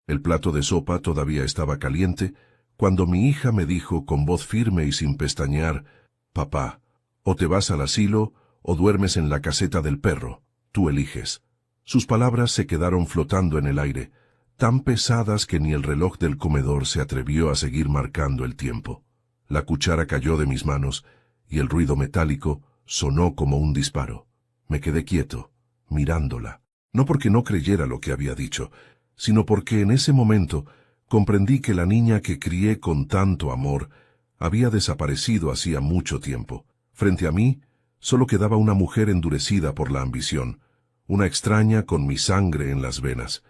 El plato de sopa todavía estaba caliente, cuando mi hija me dijo con voz firme y sin pestañear: «Papá, o te vas al asilo, o duermes en la caseta del perro. Tú eliges». Sus palabras se quedaron flotando en el aire, tan pesadas que ni el reloj del comedor se atrevió a seguir marcando el tiempo. La cuchara cayó de mis manos, y el ruido metálico sonó como un disparo. Me quedé quieto, mirándola, no porque no creyera lo que había dicho, sino porque en ese momento comprendí que la niña que crié con tanto amor había desaparecido hacía mucho tiempo. Frente a mí, solo quedaba una mujer endurecida por la ambición, una extraña con mi sangre en las venas.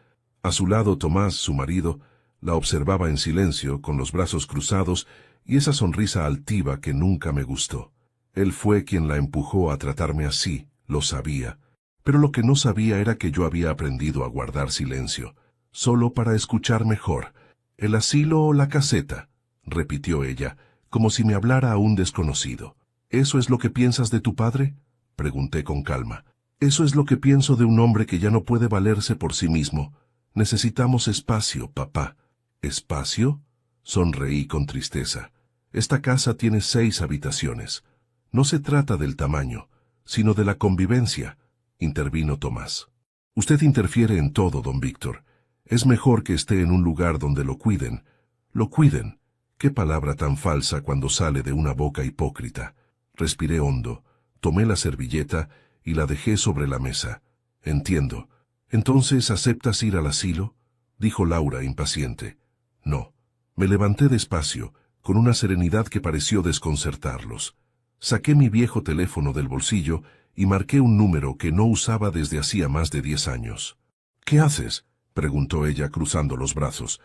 A su lado Tomás, su marido, la observaba en silencio, con los brazos cruzados y esa sonrisa altiva que nunca me gustó. Él fue quien la empujó a tratarme así, lo sabía. Pero lo que no sabía era que yo había aprendido a guardar silencio, solo para escuchar mejor. «¿El asilo o la caseta?», repitió ella, como si me hablara a un desconocido. «¿Eso es lo que piensas de tu padre?», pregunté con calma. «Eso es lo que pienso de un hombre que ya no puede valerse por sí mismo. Necesitamos espacio, papá». «¿Espacio?», sonreí con tristeza. «Esta casa tiene 6 habitaciones. No se trata del tamaño, sino de la convivencia», intervino Tomás. «Usted interfiere en todo, don Víctor. Es mejor que esté en un lugar donde lo cuiden». «Lo cuiden». Qué palabra tan falsa cuando sale de una boca hipócrita. Respiré hondo, tomé la servilleta y la dejé sobre la mesa. «Entiendo. ¿Entonces aceptas ir al asilo?», dijo Laura, impaciente. «No». Me levanté despacio, con una serenidad que pareció desconcertarlos. Saqué mi viejo teléfono del bolsillo y marqué un número que no usaba desde hacía más de 10 años. «¿Qué haces?», preguntó ella cruzando los brazos.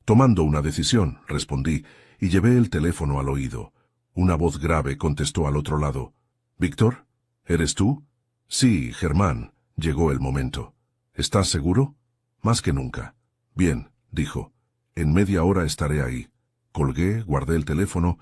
«Tomando una decisión», respondí, y llevé el teléfono al oído. Una voz grave contestó al otro lado. «¿Víctor? ¿Eres tú?». «Sí, Germán». Llegó el momento. «¿Estás seguro?». «Más que nunca». «Bien», dijo. «En media hora estaré ahí». Colgué, guardé el teléfono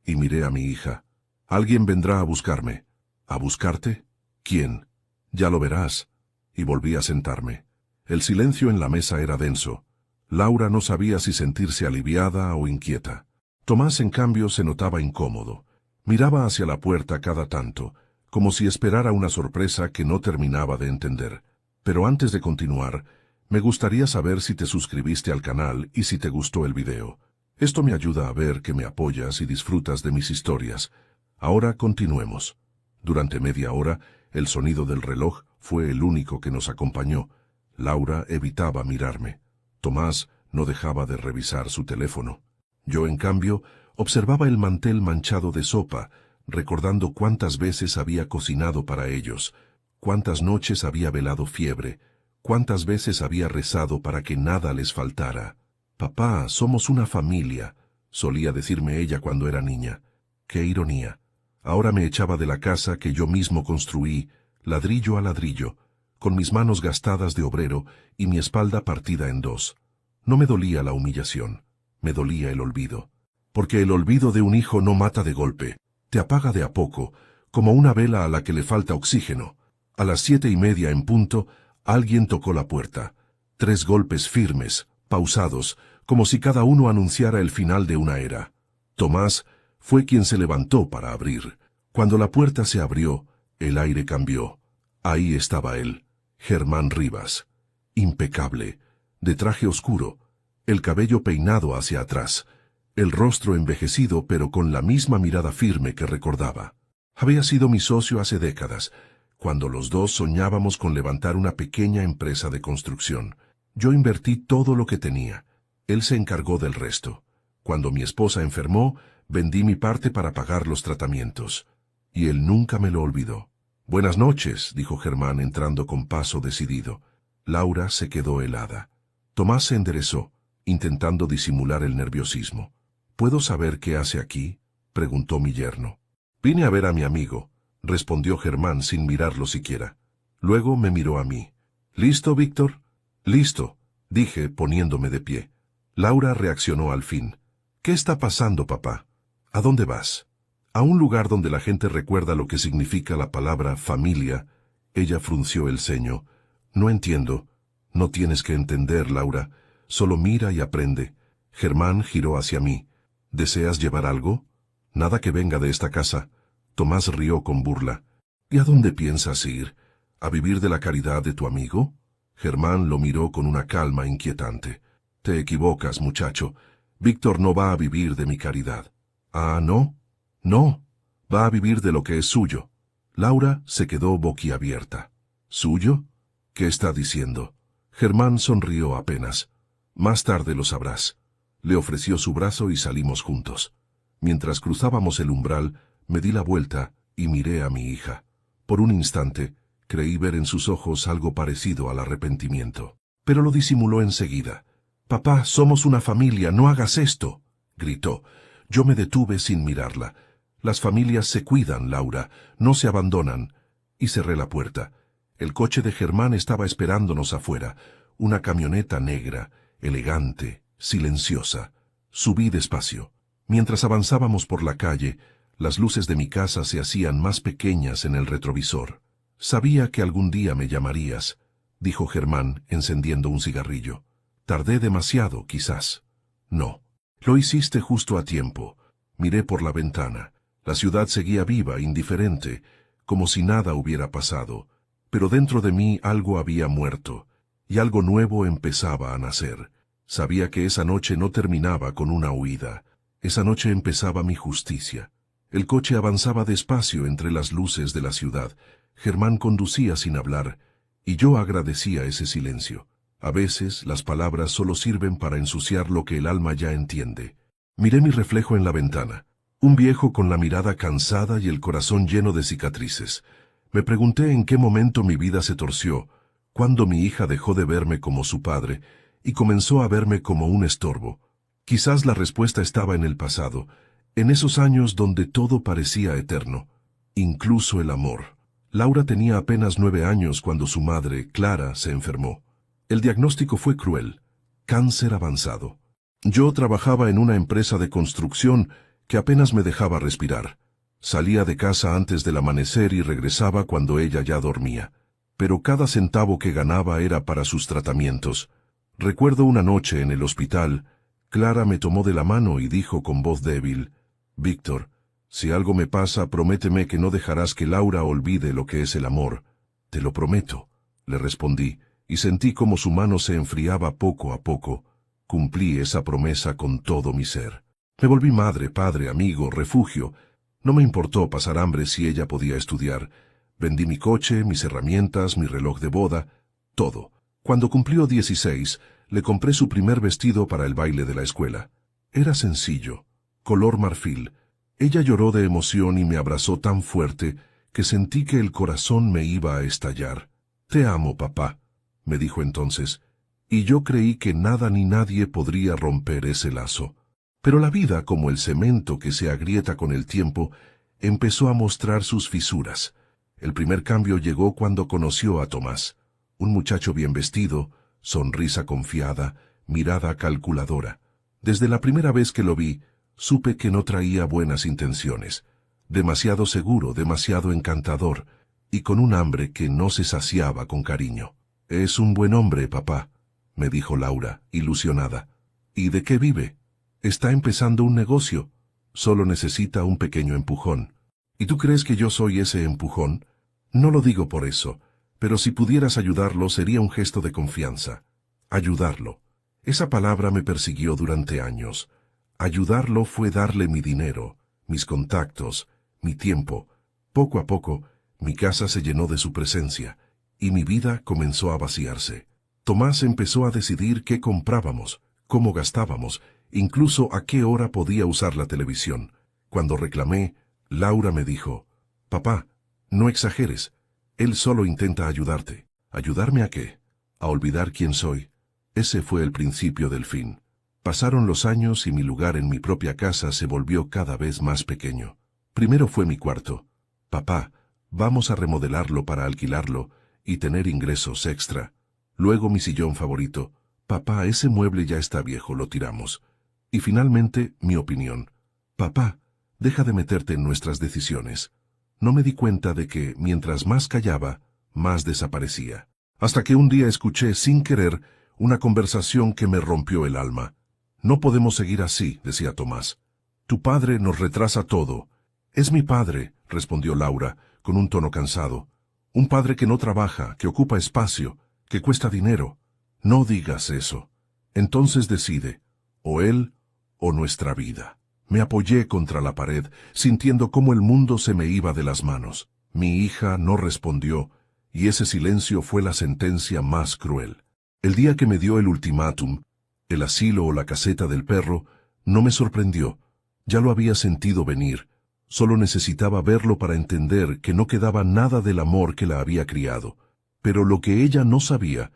y miré a mi hija. «Alguien vendrá a buscarme». «¿A buscarte? ¿Quién?». «Ya lo verás». Y volví a sentarme. El silencio en la mesa era denso. Laura no sabía si sentirse aliviada o inquieta. Tomás, en cambio, se notaba incómodo. Miraba hacia la puerta cada tanto, como si esperara una sorpresa que no terminaba de entender. Pero antes de continuar, me gustaría saber si te suscribiste al canal y si te gustó el video. Esto me ayuda a ver que me apoyas y disfrutas de mis historias. Ahora continuemos. Durante media hora, el sonido del reloj fue el único que nos acompañó. Laura evitaba mirarme. Tomás no dejaba de revisar su teléfono. Yo, en cambio, observaba el mantel manchado de sopa, recordando cuántas veces había cocinado para ellos, cuántas noches había velado fiebre, cuántas veces había rezado para que nada les faltara. «Papá, somos una familia», solía decirme ella cuando era niña. Qué ironía. Ahora me echaba de la casa que yo mismo construí, ladrillo a ladrillo, con mis manos gastadas de obrero y mi espalda partida en 2. No me dolía la humillación, me dolía el olvido. Porque el olvido de un hijo no mata de golpe, te apaga de a poco, como una vela a la que le falta oxígeno. A las 7:30 en punto, alguien tocó la puerta. 3 golpes firmes, pausados, como si cada uno anunciara el final de una era. Tomás fue quien se levantó para abrir. Cuando la puerta se abrió, el aire cambió. Ahí estaba él, Germán Rivas. Impecable, de traje oscuro, el cabello peinado hacia atrás, el rostro envejecido pero con la misma mirada firme que recordaba. Había sido mi socio hace décadas, cuando los dos soñábamos con levantar una pequeña empresa de construcción. Yo invertí todo lo que tenía. Él se encargó del resto. Cuando mi esposa enfermó, vendí mi parte para pagar los tratamientos. Y él nunca me lo olvidó. «Buenas noches», dijo Germán entrando con paso decidido. Laura se quedó helada. Tomás se enderezó, intentando disimular el nerviosismo. «¿Puedo saber qué hace aquí?», preguntó mi yerno. «Vine a ver a mi amigo», respondió Germán sin mirarlo siquiera. Luego me miró a mí. «¿Listo, Víctor?». «Listo», dije poniéndome de pie. Laura reaccionó al fin. «¿Qué está pasando, papá? ¿A dónde vas?». «A un lugar donde la gente recuerda lo que significa la palabra familia». Ella frunció el ceño. «No entiendo». «No tienes que entender, Laura. Solo mira y aprende. Germán giró hacia mí. ¿Deseas llevar algo? Nada que venga de esta casa. Tomás rió con burla. ¿Y a dónde piensas ir? ¿A vivir de la caridad de tu amigo? Germán lo miró con una calma inquietante. Te equivocas, muchacho. Víctor no va a vivir de mi caridad. ¿Ah, no? No. Va a vivir de lo que es suyo. Laura se quedó boquiabierta. ¿Suyo? ¿Qué está diciendo? Germán sonrió apenas. Más tarde lo sabrás. Le ofreció su brazo y salimos juntos. Mientras cruzábamos el umbral, me di la vuelta y miré a mi hija. Por un instante, creí ver en sus ojos algo parecido al arrepentimiento. Pero lo disimuló enseguida. «Papá, somos una familia, no hagas esto», gritó. Yo me detuve sin mirarla. «Las familias se cuidan, Laura, no se abandonan». Y cerré la puerta. El coche de Germán estaba esperándonos afuera. Una camioneta negra, elegante, silenciosa. Subí despacio. Mientras avanzábamos por la calle, las luces de mi casa se hacían más pequeñas en el retrovisor. «Sabía que algún día me llamarías», dijo Germán, encendiendo un cigarrillo. «Tardé demasiado, quizás». «No. Lo hiciste justo a tiempo». Miré por la ventana. La ciudad seguía viva, indiferente, como si nada hubiera pasado. Pero dentro de mí algo había muerto, y algo nuevo empezaba a nacer. Sabía que esa noche no terminaba con una huida. Esa noche empezaba mi justicia. El coche avanzaba despacio entre las luces de la ciudad. Germán conducía sin hablar, y yo agradecía ese silencio. A veces las palabras solo sirven para ensuciar lo que el alma ya entiende. Miré mi reflejo en la ventana. Un viejo con la mirada cansada y el corazón lleno de cicatrices. Me pregunté en qué momento mi vida se torció, cuándo mi hija dejó de verme como su padre y comenzó a verme como un estorbo. Quizás la respuesta estaba en el pasado, en esos años donde todo parecía eterno, incluso el amor. Laura tenía apenas 9 años cuando su madre, Clara, se enfermó. El diagnóstico fue cruel: cáncer avanzado. Yo trabajaba en una empresa de construcción que apenas me dejaba respirar. Salía de casa antes del amanecer y regresaba cuando ella ya dormía. Pero cada centavo que ganaba era para sus tratamientos. Recuerdo una noche en el hospital, Clara me tomó de la mano y dijo con voz débil: «Víctor, si algo me pasa, prométeme que no dejarás que Laura olvide lo que es el amor». «Te lo prometo», le respondí, y sentí como su mano se enfriaba poco a poco. Cumplí esa promesa con todo mi ser. Me volví madre, padre, amigo, refugio. No me importó pasar hambre si ella podía estudiar. Vendí mi coche, mis herramientas, mi reloj de boda, todo. Cuando cumplió 16, le compré su primer vestido para el baile de la escuela. Era sencillo, color marfil. Ella lloró de emoción y me abrazó tan fuerte que sentí que el corazón me iba a estallar. «Te amo, papá», me dijo entonces, y yo creí que nada ni nadie podría romper ese lazo. Pero la vida, como el cemento que se agrieta con el tiempo, empezó a mostrar sus fisuras. El primer cambio llegó cuando conoció a Tomás, un muchacho bien vestido, sonrisa confiada, mirada calculadora. Desde la primera vez que lo vi, supe que no traía buenas intenciones. Demasiado seguro, demasiado encantador, y con un hambre que no se saciaba con cariño. «Es un buen hombre, papá», me dijo Laura, ilusionada. «¿Y de qué vive?» «Está empezando un negocio. Solo necesita un pequeño empujón». «¿Y tú crees que yo soy ese empujón?» «No lo digo por eso, pero si pudieras ayudarlo sería un gesto de confianza». Ayudarlo. Esa palabra me persiguió durante años. Ayudarlo fue darle mi dinero, mis contactos, mi tiempo. Poco a poco, mi casa se llenó de su presencia, y mi vida comenzó a vaciarse. Tomás empezó a decidir qué comprábamos, cómo gastábamos, incluso a qué hora podía usar la televisión. Cuando reclamé, Laura me dijo: «Papá, no exageres. Él solo intenta ayudarte». ¿Ayudarme a qué? A olvidar quién soy. Ese fue el principio del fin. Pasaron los años y mi lugar en mi propia casa se volvió cada vez más pequeño. Primero fue mi cuarto. «Papá, vamos a remodelarlo para alquilarlo y tener ingresos extra». Luego mi sillón favorito. «Papá, ese mueble ya está viejo, lo tiramos». Y finalmente, mi opinión. «Papá, deja de meterte en nuestras decisiones». No me di cuenta de que, mientras más callaba, más desaparecía. Hasta que un día escuché, sin querer, una conversación que me rompió el alma. No podemos seguir así, decía Tomás. Tu padre nos retrasa todo. Es mi padre, respondió Laura, con un tono cansado. Un padre que no trabaja, que ocupa espacio, que cuesta dinero. No digas eso. Entonces decide, o él o nuestra vida. Me apoyé contra la pared, sintiendo cómo el mundo se me iba de las manos. Mi hija no respondió, y ese silencio fue la sentencia más cruel. El día que me dio el ultimátum, el asilo o la caseta del perro, no me sorprendió. Ya lo había sentido venir. Solo necesitaba verlo para entender que no quedaba nada del amor que la había criado. Pero lo que ella no sabía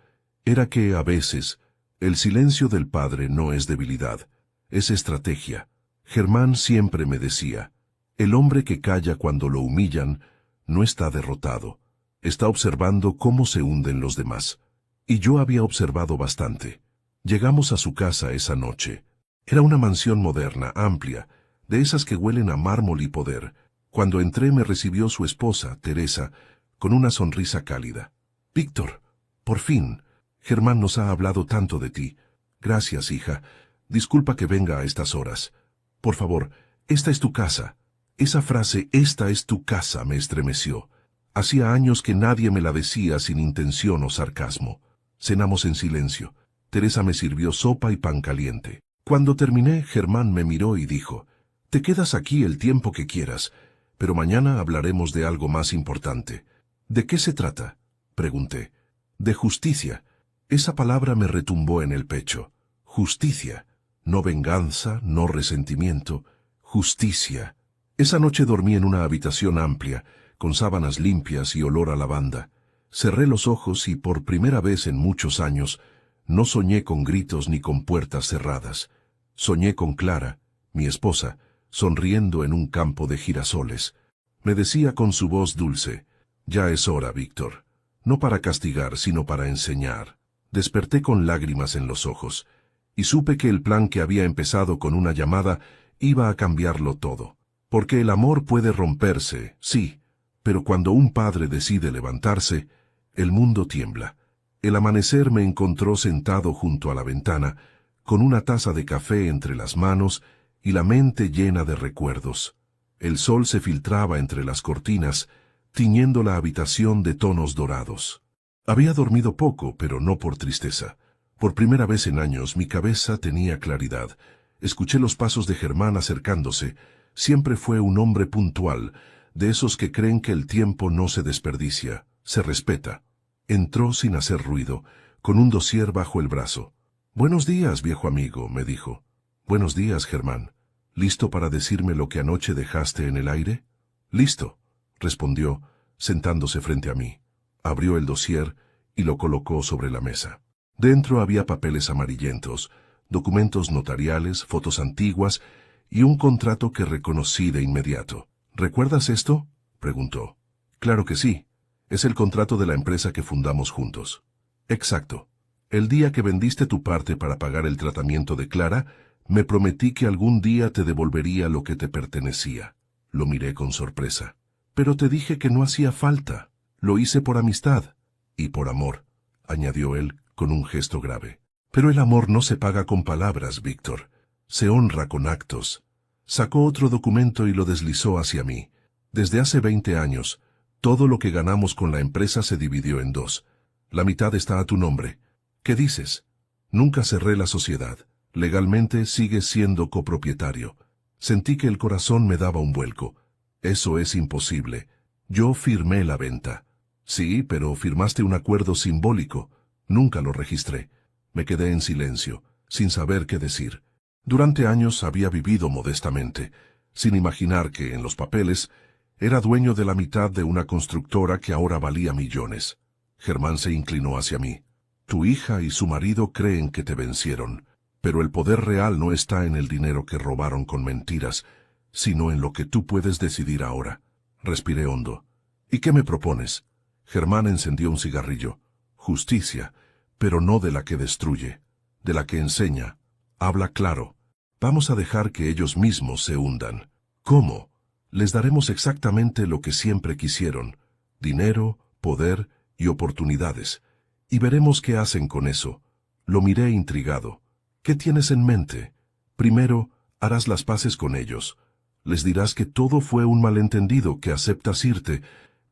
era que, a veces, el silencio del padre no es debilidad, es estrategia. Germán siempre me decía, el hombre que calla cuando lo humillan no está derrotado, está observando cómo se hunden los demás. Y yo había observado bastante. Llegamos a su casa esa noche. Era una mansión moderna, amplia, de esas que huelen a mármol y poder. Cuando entré me recibió su esposa, Teresa, con una sonrisa cálida. Víctor, por fin, Germán nos ha hablado tanto de ti. Gracias, hija. Disculpa que venga a estas horas. Por favor, esta es tu casa. Esa frase, esta es tu casa, me estremeció. Hacía años que nadie me la decía sin intención o sarcasmo. Cenamos en silencio. Teresa me sirvió sopa y pan caliente. Cuando terminé, Germán me miró y dijo, «Te quedas aquí el tiempo que quieras, pero mañana hablaremos de algo más importante». «¿De qué se trata?», pregunté. «De justicia». Esa palabra me retumbó en el pecho. Justicia. No venganza, no resentimiento. Justicia. Esa noche dormí en una habitación amplia, con sábanas limpias y olor a lavanda. Cerré los ojos y por primera vez en muchos años no soñé con gritos ni con puertas cerradas. Soñé con Clara, mi esposa, sonriendo en un campo de girasoles. Me decía con su voz dulce, «Ya es hora, Víctor. No para castigar, sino para enseñar». Desperté con lágrimas en los ojos, y supe que el plan que había empezado con una llamada iba a cambiarlo todo. Porque el amor puede romperse, sí, pero cuando un padre decide levantarse, el mundo tiembla. El amanecer me encontró sentado junto a la ventana, con una taza de café entre las manos y la mente llena de recuerdos. El sol se filtraba entre las cortinas, tiñendo la habitación de tonos dorados. Había dormido poco, pero no por tristeza. Por primera vez en años mi cabeza tenía claridad. Escuché los pasos de Germán acercándose. Siempre fue un hombre puntual, de esos que creen que el tiempo no se desperdicia, se respeta. Entró sin hacer ruido, con un dossier bajo el brazo. «Buenos días, viejo amigo», me dijo. «Buenos días, Germán. ¿Listo para decirme lo que anoche dejaste en el aire?» «Listo», respondió, sentándose frente a mí. Abrió el dossier y lo colocó sobre la mesa. Dentro había papeles amarillentos, documentos notariales, fotos antiguas y un contrato que reconocí de inmediato. «¿Recuerdas esto?», preguntó. «Claro que sí. Es el contrato de la empresa que fundamos juntos». «Exacto. El día que vendiste tu parte para pagar el tratamiento de Clara, me prometí que algún día te devolvería lo que te pertenecía». Lo miré con sorpresa. «Pero te dije que no hacía falta. Lo hice por amistad y por amor», añadió él con un gesto grave. «Pero el amor no se paga con palabras, Víctor. Se honra con actos». Sacó otro documento y lo deslizó hacia mí. «Desde hace 20 años, todo lo que ganamos con la empresa se dividió en dos. La mitad está a tu nombre. ¿Qué dices?» «Nunca cerré la sociedad. Legalmente sigues siendo copropietario». Sentí que el corazón me daba un vuelco. «Eso es imposible. Yo firmé la venta». «Sí, pero firmaste un acuerdo simbólico». «Nunca lo registré». Me quedé en silencio, sin saber qué decir. Durante años había vivido modestamente, sin imaginar que, en los papeles, era dueño de la mitad de una constructora que ahora valía millones. Germán se inclinó hacia mí. «Tu hija y su marido creen que te vencieron, pero el poder real no está en el dinero que robaron con mentiras, sino en lo que tú puedes decidir ahora». Respiré hondo. «¿Y qué me propones?». Germán encendió un cigarrillo. «Justicia, pero no de la que destruye, de la que enseña. Habla claro. Vamos a dejar que ellos mismos se hundan». «¿Cómo?». «Les daremos exactamente lo que siempre quisieron: dinero, poder y oportunidades. Y veremos qué hacen con eso. Lo miré intrigado. ¿Qué tienes en mente? Primero, harás las paces con ellos. Les dirás que todo fue un malentendido, que aceptas irte,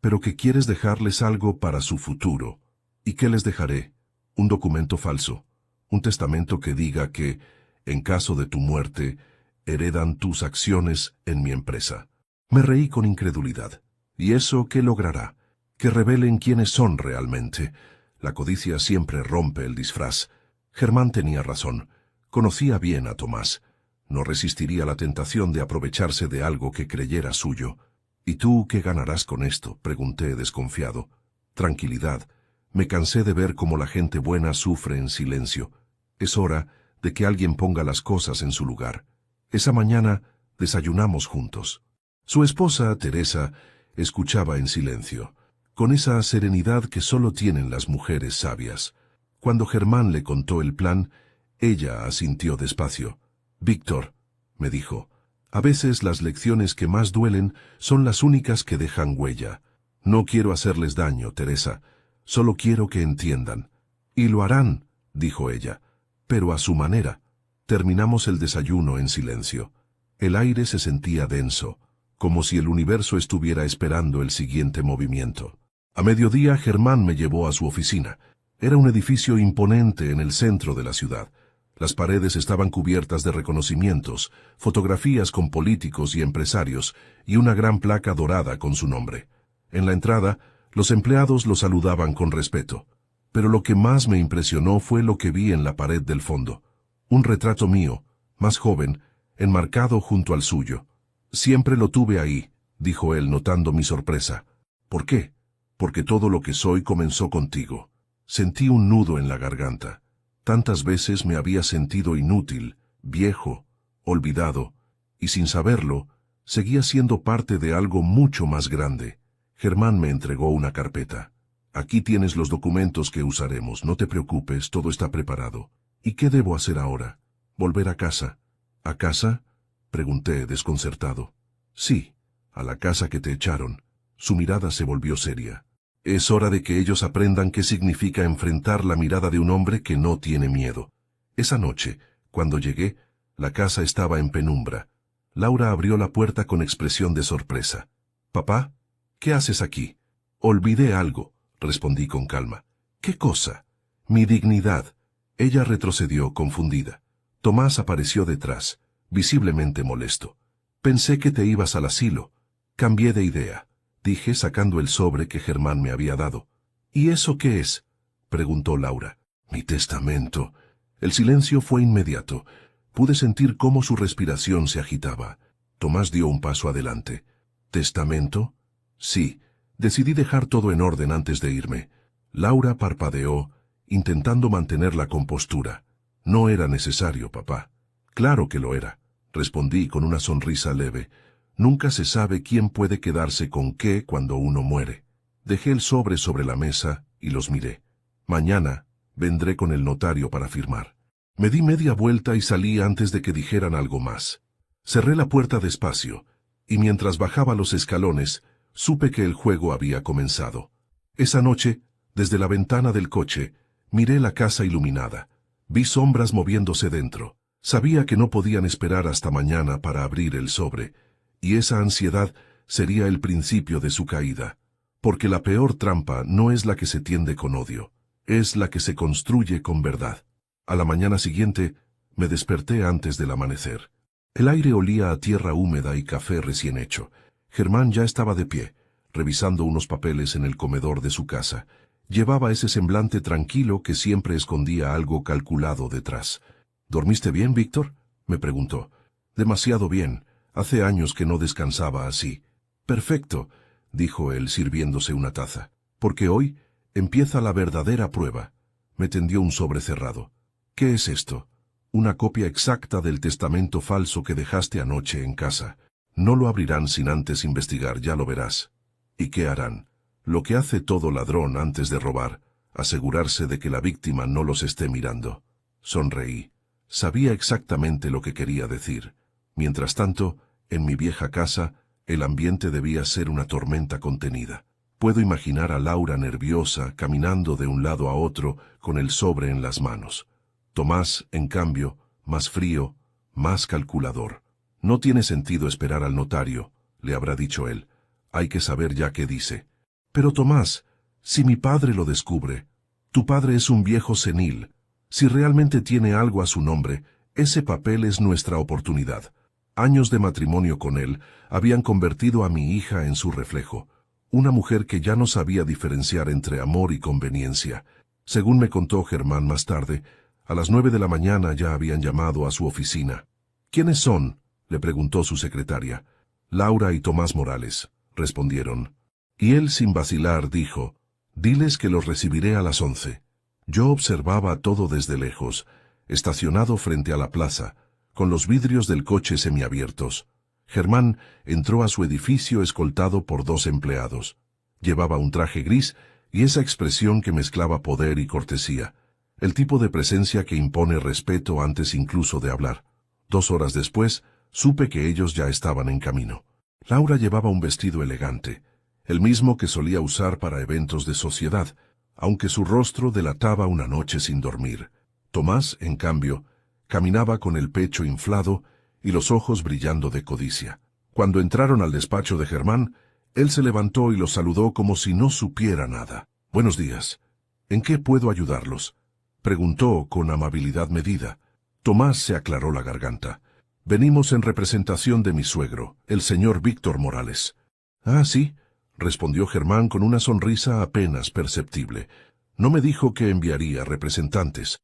pero que quieres dejarles algo para su futuro. ¿Y qué les dejaré? Un documento falso. Un testamento que diga que, en caso de tu muerte, heredan tus acciones en mi empresa. Me reí con incredulidad. ¿Y eso qué logrará? Que revelen quiénes son realmente. La codicia siempre rompe el disfraz. Germán tenía razón. Conocía bien a Tomás. No resistiría la tentación de aprovecharse de algo que creyera suyo. ¿Y tú qué ganarás con esto?, pregunté desconfiado. Tranquilidad. Me cansé de ver cómo la gente buena sufre en silencio. Es hora de que alguien ponga las cosas en su lugar. Esa mañana desayunamos juntos. Su esposa, Teresa, escuchaba en silencio, con esa serenidad que solo tienen las mujeres sabias. Cuando Germán le contó el plan, ella asintió despacio. «Víctor», me dijo, «a veces las lecciones que más duelen son las únicas que dejan huella. No quiero hacerles daño, Teresa, solo quiero que entiendan». «Y lo harán», dijo ella, «pero a su manera». Terminamos el desayuno en silencio. El aire se sentía denso, como si el universo estuviera esperando el siguiente movimiento. A mediodía Germán me llevó a su oficina. Era un edificio imponente en el centro de la ciudad. Las paredes estaban cubiertas de reconocimientos, fotografías con políticos y empresarios, y una gran placa dorada con su nombre. En la entrada, los empleados lo saludaban con respeto. Pero lo que más me impresionó fue lo que vi en la pared del fondo. Un retrato mío, más joven, enmarcado junto al suyo. «Siempre lo tuve ahí», dijo él notando mi sorpresa. «¿Por qué? Porque todo lo que soy comenzó contigo». Sentí un nudo en la garganta. Tantas veces me había sentido inútil, viejo, olvidado, y sin saberlo, seguía siendo parte de algo mucho más grande. Germán me entregó una carpeta. «Aquí tienes los documentos que usaremos, no te preocupes, todo está preparado». «¿Y qué debo hacer ahora? ¿Volver a casa?» «¿A casa?», pregunté desconcertado. «Sí, a la casa que te echaron». Su mirada se volvió seria. «Es hora de que ellos aprendan qué significa enfrentar la mirada de un hombre que no tiene miedo». Esa noche, cuando llegué, la casa estaba en penumbra. Laura abrió la puerta con expresión de sorpresa. «Papá, ¿qué haces aquí?» «Olvidé algo», respondí con calma. «¿Qué cosa?» «Mi dignidad». Ella retrocedió, confundida. Tomás apareció detrás, visiblemente molesto. «Pensé que te ibas al asilo». «Cambié de idea», dije sacando el sobre que Germán me había dado. «¿Y eso qué es?», preguntó Laura. «Mi testamento». El silencio fue inmediato. Pude sentir cómo su respiración se agitaba. Tomás dio un paso adelante. «¿Testamento?». «Sí. Decidí dejar todo en orden antes de irme». Laura parpadeó, intentando mantener la compostura. «No era necesario, papá». «Claro que lo era», respondí con una sonrisa leve. «Nunca se sabe quién puede quedarse con qué cuando uno muere». Dejé el sobre la mesa y los miré. «Mañana vendré con el notario para firmar». Me di media vuelta y salí antes de que dijeran algo más. Cerré la puerta despacio, y mientras bajaba los escalones, supe que el juego había comenzado. Esa noche, desde la ventana del coche, miré la casa iluminada. Vi sombras moviéndose dentro. Sabía que no podían esperar hasta mañana para abrir el sobre, y esa ansiedad sería el principio de su caída. Porque la peor trampa no es la que se tiende con odio, es la que se construye con verdad. A la mañana siguiente, me desperté antes del amanecer. El aire olía a tierra húmeda y café recién hecho. Germán ya estaba de pie, revisando unos papeles en el comedor de su casa. Llevaba ese semblante tranquilo que siempre escondía algo calculado detrás. «¿Dormiste bien, Víctor?», me preguntó. «Demasiado bien. Hace años que no descansaba así». «Perfecto», dijo él sirviéndose una taza, «porque hoy empieza la verdadera prueba». Me tendió un sobre cerrado. «¿Qué es esto?». «Una copia exacta del testamento falso que dejaste anoche en casa. No lo abrirán sin antes investigar, ya lo verás». «¿Y qué harán?». «Lo que hace todo ladrón antes de robar, asegurarse de que la víctima no los esté mirando». Sonreí. Sabía exactamente lo que quería decir. Mientras tanto, en mi vieja casa, el ambiente debía ser una tormenta contenida. Puedo imaginar a Laura nerviosa, caminando de un lado a otro, con el sobre en las manos. Tomás, en cambio, más frío, más calculador. No tiene sentido esperar al notario, le habrá dicho él. Hay que saber ya qué dice. Pero Tomás, si mi padre lo descubre, tu padre es un viejo senil. Si realmente tiene algo a su nombre, ese papel es nuestra oportunidad. Años de matrimonio con él habían convertido a mi hija en su reflejo, una mujer que ya no sabía diferenciar entre amor y conveniencia. Según me contó Germán más tarde, a las 9 de la mañana ya habían llamado a su oficina. ¿Quiénes son?, le preguntó su secretaria. Laura y Tomás Morales, respondieron. Y él, sin vacilar, dijo, diles que los recibiré a las 11. Yo observaba todo desde lejos, estacionado frente a la plaza, con los vidrios del coche semiabiertos. Germán entró a su edificio escoltado por 2 empleados. Llevaba un traje gris y esa expresión que mezclaba poder y cortesía, el tipo de presencia que impone respeto antes incluso de hablar. 2 horas después, supe que ellos ya estaban en camino. Laura llevaba un vestido elegante, el mismo que solía usar para eventos de sociedad, aunque su rostro delataba una noche sin dormir. Tomás, en cambio, caminaba con el pecho inflado y los ojos brillando de codicia. Cuando entraron al despacho de Germán, él se levantó y los saludó como si no supiera nada. «Buenos días. ¿En qué puedo ayudarlos?», preguntó con amabilidad medida. Tomás se aclaró la garganta. «Venimos en representación de mi suegro, el señor Víctor Morales». «Ah, sí», respondió Germán con una sonrisa apenas perceptible. «No me dijo que enviaría representantes».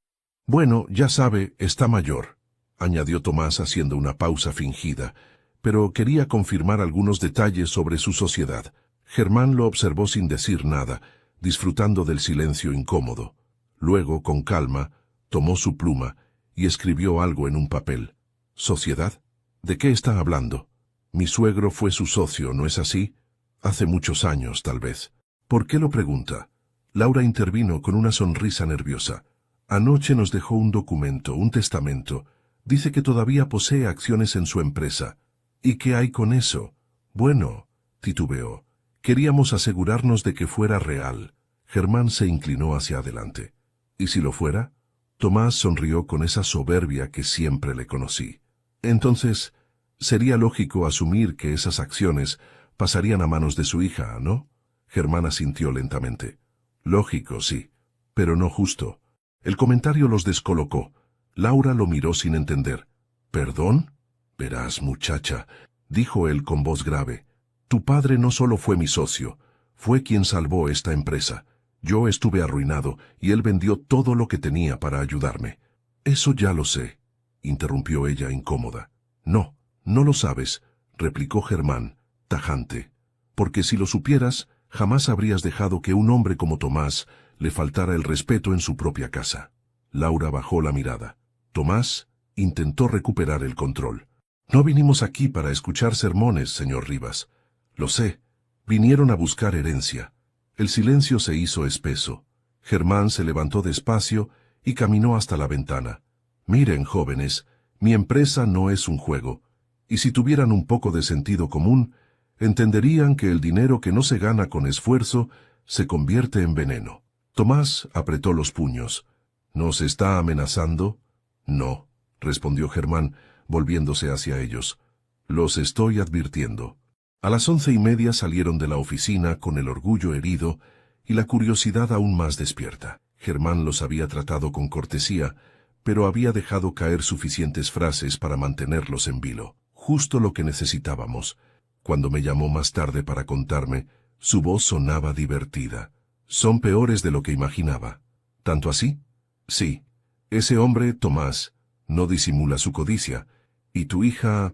«Bueno, ya sabe, está mayor», añadió Tomás haciendo una pausa fingida, pero quería confirmar algunos detalles sobre su sociedad. Germán lo observó sin decir nada, disfrutando del silencio incómodo. Luego, con calma, tomó su pluma y escribió algo en un papel. «¿Sociedad? ¿De qué está hablando? Mi suegro fue su socio, ¿no es así? Hace muchos años, tal vez». «¿Por qué lo pregunta?». Laura intervino con una sonrisa nerviosa. «Anoche nos dejó un documento, un testamento. Dice que todavía posee acciones en su empresa». «¿Y qué hay con eso?». «Bueno», titubeó, «queríamos asegurarnos de que fuera real». Germán se inclinó hacia adelante. «¿Y si lo fuera?». Tomás sonrió con esa soberbia que siempre le conocí. «Entonces, sería lógico asumir que esas acciones pasarían a manos de su hija, ¿no?». Germán asintió lentamente. «Lógico, sí, pero no justo». El comentario los descolocó. Laura lo miró sin entender. «¿Perdón?». «Verás, muchacha», dijo él con voz grave, «tu padre no solo fue mi socio, fue quien salvó esta empresa. Yo estuve arruinado y él vendió todo lo que tenía para ayudarme». «Eso ya lo sé», interrumpió ella incómoda. «No, no lo sabes», replicó Germán, tajante, «porque si lo supieras, jamás habrías dejado que un hombre como Tomás le faltara el respeto en su propia casa». Laura bajó la mirada. Tomás intentó recuperar el control. «No vinimos aquí para escuchar sermones, señor Rivas. Lo sé. Vinieron a buscar herencia». El silencio se hizo espeso. Germán se levantó despacio y caminó hasta la ventana. «Miren, jóvenes, mi empresa no es un juego, y si tuvieran un poco de sentido común, entenderían que el dinero que no se gana con esfuerzo se convierte en veneno». Tomás apretó los puños. «¿Nos está amenazando?». «No», respondió Germán, volviéndose hacia ellos. «Los estoy advirtiendo». A las 11:30 salieron de la oficina con el orgullo herido y la curiosidad aún más despierta. Germán los había tratado con cortesía, pero había dejado caer suficientes frases para mantenerlos en vilo. Justo lo que necesitábamos. Cuando me llamó más tarde para contarme, su voz sonaba divertida. «Son peores de lo que imaginaba». «¿Tanto así?». «Sí. Ese hombre, Tomás, no disimula su codicia. Y tu hija...».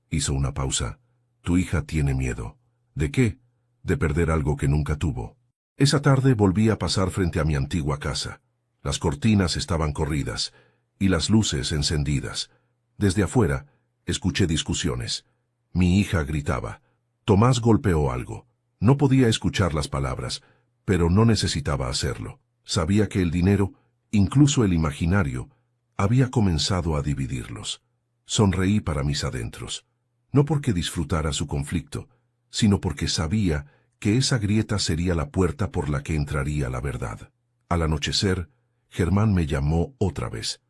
Hizo una pausa. «Tu hija tiene miedo». «¿De qué?». «De perder algo que nunca tuvo». Esa tarde volví a pasar frente a mi antigua casa. Las cortinas estaban corridas y las luces encendidas. Desde afuera, escuché discusiones. Mi hija gritaba. Tomás golpeó algo. No podía escuchar las palabras, pero no necesitaba hacerlo. Sabía que el dinero, incluso el imaginario, había comenzado a dividirlos. Sonreí para mis adentros. No porque disfrutara su conflicto, sino porque sabía que esa grieta sería la puerta por la que entraría la verdad. Al anochecer, Germán me llamó otra vez.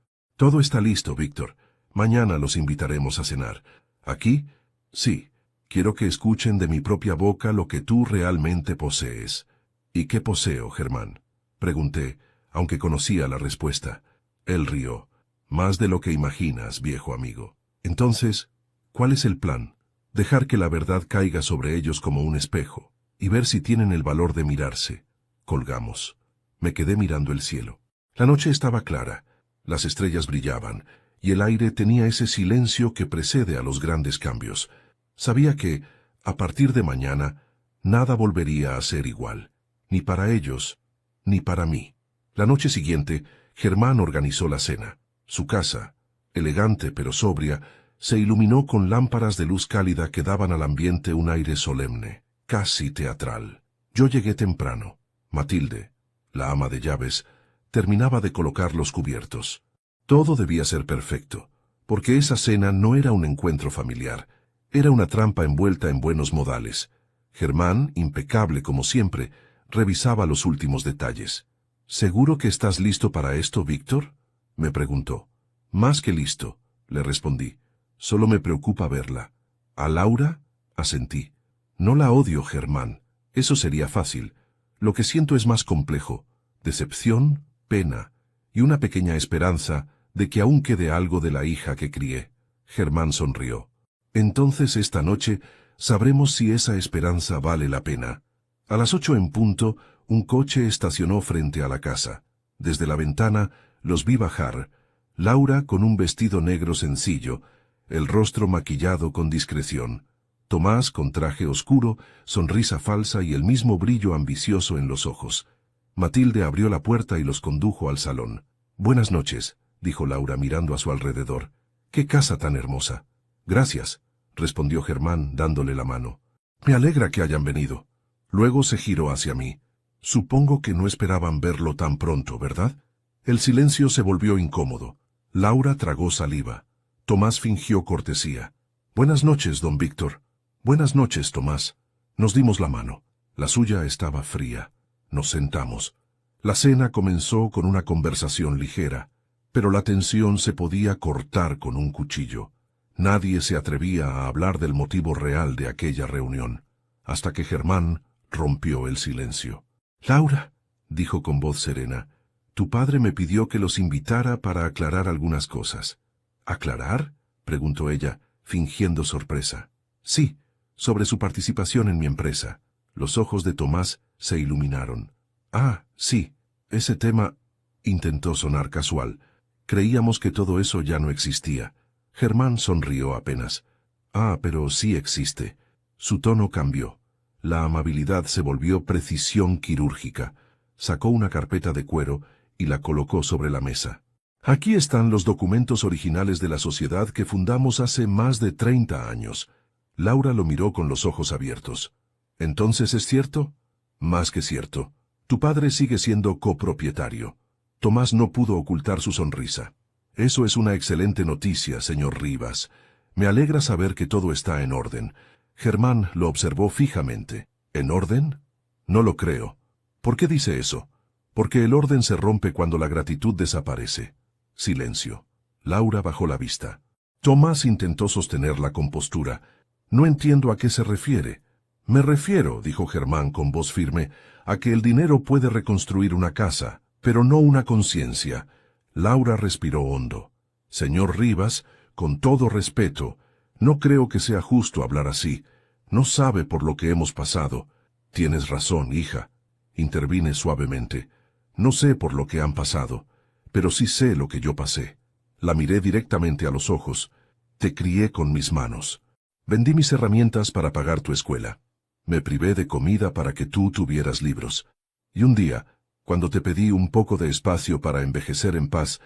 Todo está listo, Víctor. Mañana los invitaremos a cenar. ¿Aquí? Sí. Quiero que escuchen de mi propia boca lo que tú realmente posees. ¿Y qué poseo, Germán? Pregunté, aunque conocía la respuesta. Él rió. Más de lo que imaginas, viejo amigo. Entonces, ¿cuál es el plan? Dejar que la verdad caiga sobre ellos como un espejo, y ver si tienen el valor de mirarse. Colgamos. Me quedé mirando el cielo. La noche estaba clara, las estrellas brillaban, y el aire tenía ese silencio que precede a los grandes cambios. Sabía que, a partir de mañana, nada volvería a ser igual, ni para ellos, ni para mí. La noche siguiente, Germán organizó la cena. Su casa, elegante pero sobria, se iluminó con lámparas de luz cálida que daban al ambiente un aire solemne, casi teatral. Yo llegué temprano. Matilde, la ama de llaves, terminaba de colocar los cubiertos. Todo debía ser perfecto, porque esa cena no era un encuentro familiar, era una trampa envuelta en buenos modales. Germán, impecable como siempre, revisaba los últimos detalles. ¿Seguro que estás listo para esto, Víctor?, me preguntó. Más que listo, le respondí. Solo me preocupa verla. ¿A Laura? Asentí. No la odio, Germán. Eso sería fácil. Lo que siento es más complejo. Decepción, pena y una pequeña esperanza de que aún quede algo de la hija que crié. Germán sonrió. Entonces esta noche sabremos si esa esperanza vale la pena. A las 8 en punto, un coche estacionó frente a la casa. Desde la ventana los vi bajar. Laura con un vestido negro sencillo, el rostro maquillado con discreción. Tomás con traje oscuro, sonrisa falsa y el mismo brillo ambicioso en los ojos. Matilde abrió la puerta y los condujo al salón. «Buenas noches», dijo Laura mirando a su alrededor. «¡Qué casa tan hermosa!». «Gracias», respondió Germán dándole la mano. «Me alegra que hayan venido». Luego se giró hacia mí. «Supongo que no esperaban verlo tan pronto, ¿verdad?». El silencio se volvió incómodo. Laura tragó saliva. Tomás fingió cortesía. «Buenas noches, don Víctor». «Buenas noches, Tomás». Nos dimos la mano. La suya estaba fría. Nos sentamos. La cena comenzó con una conversación ligera, pero la tensión se podía cortar con un cuchillo. Nadie se atrevía a hablar del motivo real de aquella reunión, hasta que Germán rompió el silencio. «Laura», dijo con voz serena, «tu padre me pidió que los invitara para aclarar algunas cosas». «¿Aclarar?», preguntó ella, fingiendo sorpresa. «Sí, sobre su participación en mi empresa». Los ojos de Tomás se iluminaron. «Ah, sí, ese tema…» Intentó sonar casual. Creíamos que todo eso ya no existía. Germán sonrió apenas. «Ah, pero sí existe». Su tono cambió. La amabilidad se volvió precisión quirúrgica. Sacó una carpeta de cuero y la colocó sobre la mesa. «Aquí están los documentos originales de la sociedad que fundamos hace más de 30 años». Laura lo miró con los ojos abiertos. «¿Entonces es cierto?». «Más que cierto. Tu padre sigue siendo copropietario». Tomás no pudo ocultar su sonrisa. «Eso es una excelente noticia, señor Rivas. Me alegra saber que todo está en orden». Germán lo observó fijamente. «¿En orden?». «No lo creo». «¿Por qué dice eso?». «Porque el orden se rompe cuando la gratitud desaparece». Silencio. Laura bajó la vista. Tomás intentó sostener la compostura. «No entiendo a qué se refiere». «Me refiero», dijo Germán con voz firme, «a que el dinero puede reconstruir una casa, pero no una conciencia». Laura respiró hondo. «Señor Rivas, con todo respeto, no creo que sea justo hablar así. No sabe por lo que hemos pasado». «Tienes razón, hija», intervine suavemente. «No sé por lo que han pasado, pero sí sé lo que yo pasé». La miré directamente a los ojos. «Te crié con mis manos. Vendí mis herramientas para pagar tu escuela. Me privé de comida para que tú tuvieras libros. Y un día, cuando te pedí un poco de espacio para envejecer en paz,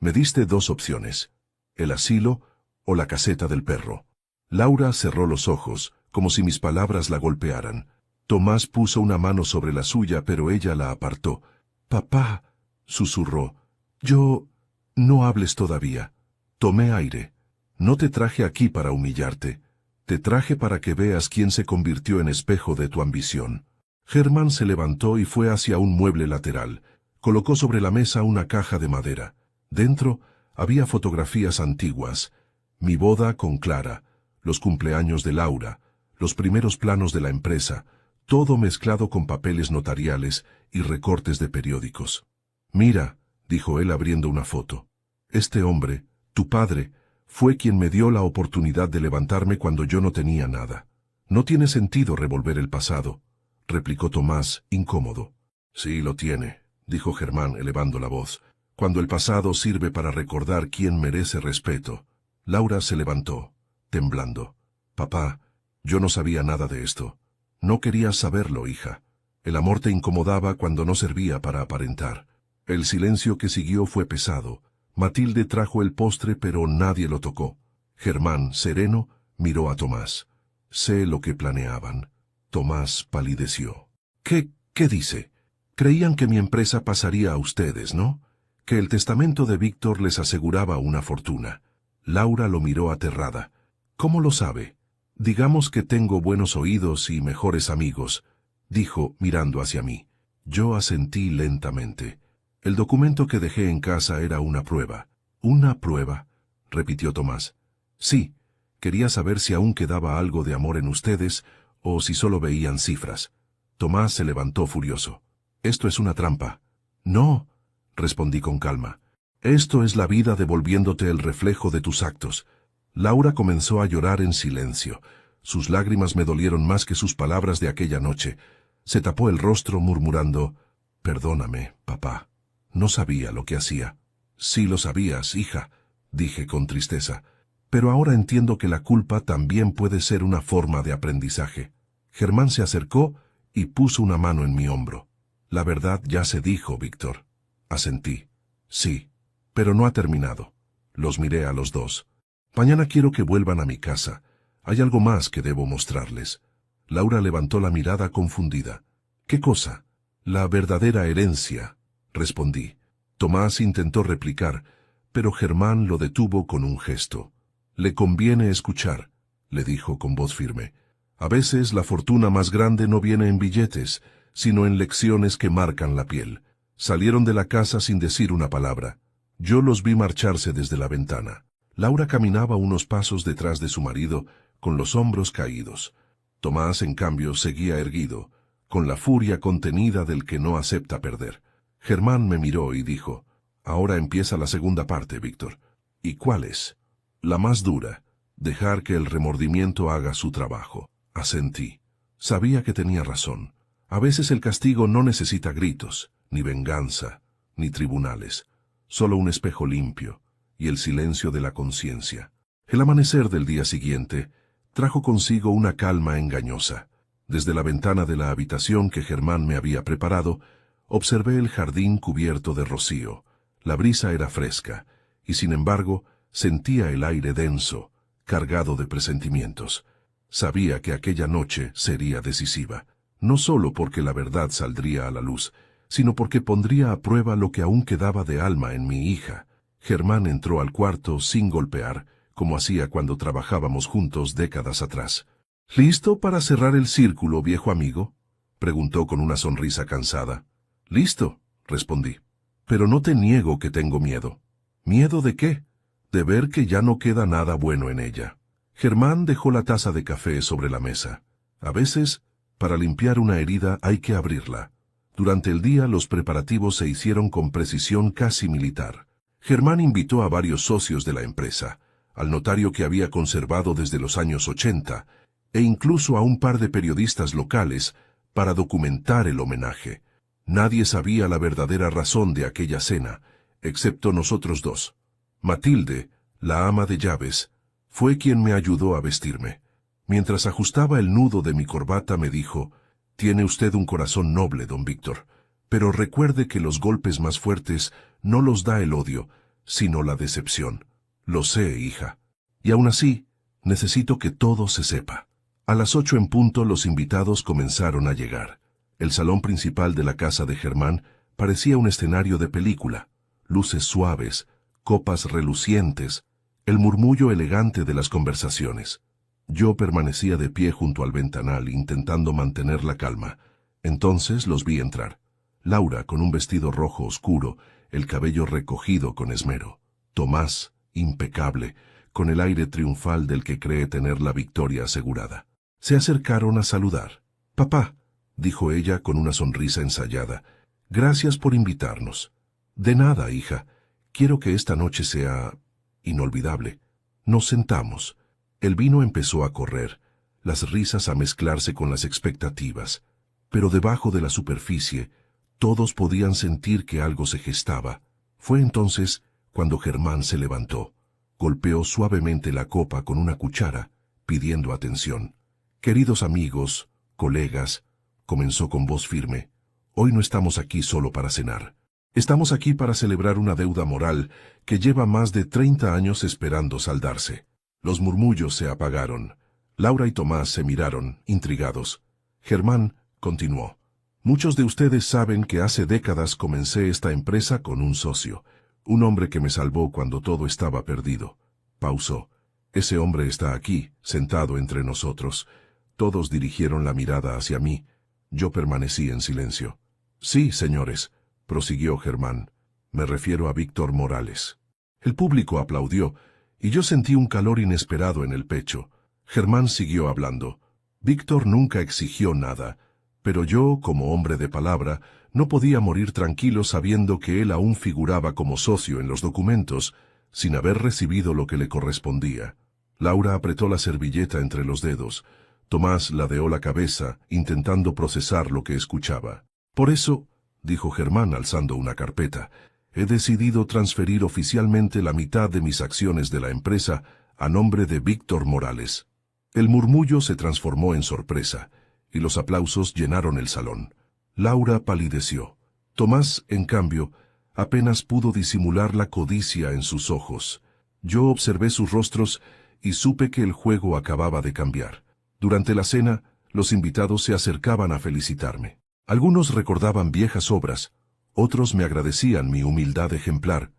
me diste dos opciones: el asilo o la caseta del perro». Laura cerró los ojos, como si mis palabras la golpearan. Tomás puso una mano sobre la suya, pero ella la apartó. «Papá», susurró, «yo…». «No hables todavía». Tomé aire. «No te traje aquí para humillarte. Te traje para que veas quién se convirtió en espejo de tu ambición». Germán se levantó y fue hacia un mueble lateral. Colocó sobre la mesa una caja de madera. Dentro Había fotografías antiguas, mi boda con Clara, los cumpleaños de Laura, los primeros planos de la empresa, todo mezclado con papeles notariales y recortes de periódicos. «Mira», dijo él abriendo una foto. «Este hombre, tu padre, fue quien me dio la oportunidad de levantarme cuando yo no tenía nada». «No tiene sentido revolver el pasado», replicó Tomás, incómodo. «Sí lo tiene», dijo Germán elevando la voz. «Cuando el pasado sirve para recordar quién merece respeto». Laura se levantó, temblando. «Papá, yo no sabía nada de esto». «No querías saberlo, hija. El amor te incomodaba cuando no servía para aparentar». El silencio que siguió fue pesado. Matilde trajo el postre, pero nadie lo tocó. Germán, sereno, miró a Tomás. «Sé lo que planeaban». Tomás palideció. ¿Qué dice? Creían que mi empresa pasaría a ustedes, ¿no? Que el testamento de Víctor les aseguraba una fortuna. Laura lo miró aterrada. «¿Cómo lo sabe?» «Digamos que tengo buenos oídos y mejores amigos», dijo, mirando hacia mí. Yo asentí lentamente. El documento que dejé en casa era una prueba. «¿Una prueba?», repitió Tomás. «Sí, quería saber si aún quedaba algo de amor en ustedes o si solo veían cifras». Tomás se levantó furioso. «Esto es una trampa». «No», respondí con calma. «Esto es la vida devolviéndote el reflejo de tus actos». Laura comenzó a llorar en silencio. Sus lágrimas me dolieron más que sus palabras de aquella noche. Se tapó el rostro murmurando: «Perdóname, papá. No sabía lo que hacía». «Sí lo sabías, hija», dije con tristeza. «Pero ahora entiendo que la culpa también puede ser una forma de aprendizaje». Germán se acercó y puso una mano en mi hombro. «La verdad ya se dijo, Víctor». Asentí. «Sí, pero no ha terminado». Los miré a los dos. «Mañana quiero que vuelvan a mi casa. Hay algo más que debo mostrarles». Laura levantó la mirada confundida. «¿Qué cosa?» «La verdadera herencia», respondí. Tomás intentó replicar, pero Germán lo detuvo con un gesto. «Le conviene escuchar», le dijo con voz firme. «A veces la fortuna más grande no viene en billetes, sino en lecciones que marcan la piel». Salieron de la casa sin decir una palabra. Yo los vi marcharse desde la ventana. Laura caminaba unos pasos detrás de su marido, con los hombros caídos. Tomás, en cambio, seguía erguido, con la furia contenida del que no acepta perder. Germán me miró y dijo: «Ahora empieza la segunda parte, Víctor». «¿Y cuál es?» «La más dura, dejar que el remordimiento haga su trabajo». Asentí. Sabía que tenía razón. A veces el castigo no necesita gritos, ni venganza, ni tribunales. Solo un espejo limpio y el silencio de la conciencia. El amanecer del día siguiente trajo consigo una calma engañosa. Desde la ventana de la habitación que Germán me había preparado, observé el jardín cubierto de rocío. La brisa era fresca, y sin embargo sentía el aire denso, cargado de presentimientos. Sabía que aquella noche sería decisiva, no solo porque la verdad saldría a la luz, sino porque pondría a prueba lo que aún quedaba de alma en mi hija. Germán entró al cuarto sin golpear, como hacía cuando trabajábamos juntos décadas atrás. «¿Listo para cerrar el círculo, viejo amigo?», preguntó con una sonrisa cansada. «Listo», respondí. «Pero no te niego que tengo miedo». «¿Miedo de qué?» «De ver que ya no queda nada bueno en ella». Germán dejó la taza de café sobre la mesa. A veces, para limpiar una herida hay que abrirla. Durante el día los preparativos se hicieron con precisión casi militar. Germán invitó a varios socios de la empresa, al notario que había conservado desde los años 80, e incluso a un par de periodistas locales para documentar el homenaje. Nadie sabía la verdadera razón de aquella cena, excepto nosotros dos. Matilde, la ama de llaves, fue quien me ayudó a vestirme. Mientras ajustaba el nudo de mi corbata me dijo: «Tiene usted un corazón noble, don Víctor, pero recuerde que los golpes más fuertes no los da el odio, sino la decepción». «Lo sé, hija. Y aún así, necesito que todo se sepa». A las 8 en punto los invitados comenzaron a llegar. El salón principal de la casa de Germán parecía un escenario de película. Luces suaves, copas relucientes, el murmullo elegante de las conversaciones. Yo permanecía de pie junto al ventanal intentando mantener la calma. Entonces los vi entrar. Laura con un vestido rojo oscuro, el cabello recogido con esmero. Tomás, impecable, con el aire triunfal del que cree tener la victoria asegurada. Se acercaron a saludar. «Papá», dijo ella con una sonrisa ensayada, «gracias por invitarnos». «De nada, hija. Quiero que esta noche sea inolvidable». Nos sentamos. El vino empezó a correr, las risas a mezclarse con las expectativas, pero debajo de la superficie, todos podían sentir que algo se gestaba. Fue entonces cuando Germán se levantó, golpeó suavemente la copa con una cuchara, pidiendo atención. «Queridos amigos, colegas», comenzó con voz firme, «hoy no estamos aquí solo para cenar. Estamos aquí para celebrar una deuda moral que lleva más de 30 años esperando saldarse». Los murmullos se apagaron. Laura y Tomás se miraron, intrigados. Germán continuó. «Muchos de ustedes saben que hace décadas comencé esta empresa con un socio, un hombre que me salvó cuando todo estaba perdido». Pausó. «Ese hombre está aquí, sentado entre nosotros». Todos dirigieron la mirada hacia mí. Yo permanecí en silencio. «Sí, señores», prosiguió Germán. «Me refiero a Víctor Morales». El público aplaudió, y yo sentí un calor inesperado en el pecho. Germán siguió hablando. «Víctor nunca exigió nada, pero yo, como hombre de palabra, no podía morir tranquilo sabiendo que él aún figuraba como socio en los documentos, sin haber recibido lo que le correspondía». Laura apretó la servilleta entre los dedos. Tomás ladeó la cabeza, intentando procesar lo que escuchaba. «Por eso», dijo Germán alzando una carpeta, «he decidido transferir oficialmente la mitad de mis acciones de la empresa a nombre de Víctor Morales». El murmullo se transformó en sorpresa, y los aplausos llenaron el salón. Laura palideció. Tomás, en cambio, apenas pudo disimular la codicia en sus ojos. Yo observé sus rostros y supe que el juego acababa de cambiar. Durante la cena, los invitados se acercaban a felicitarme. Algunos recordaban viejas obras, otros me agradecían mi humildad ejemplar.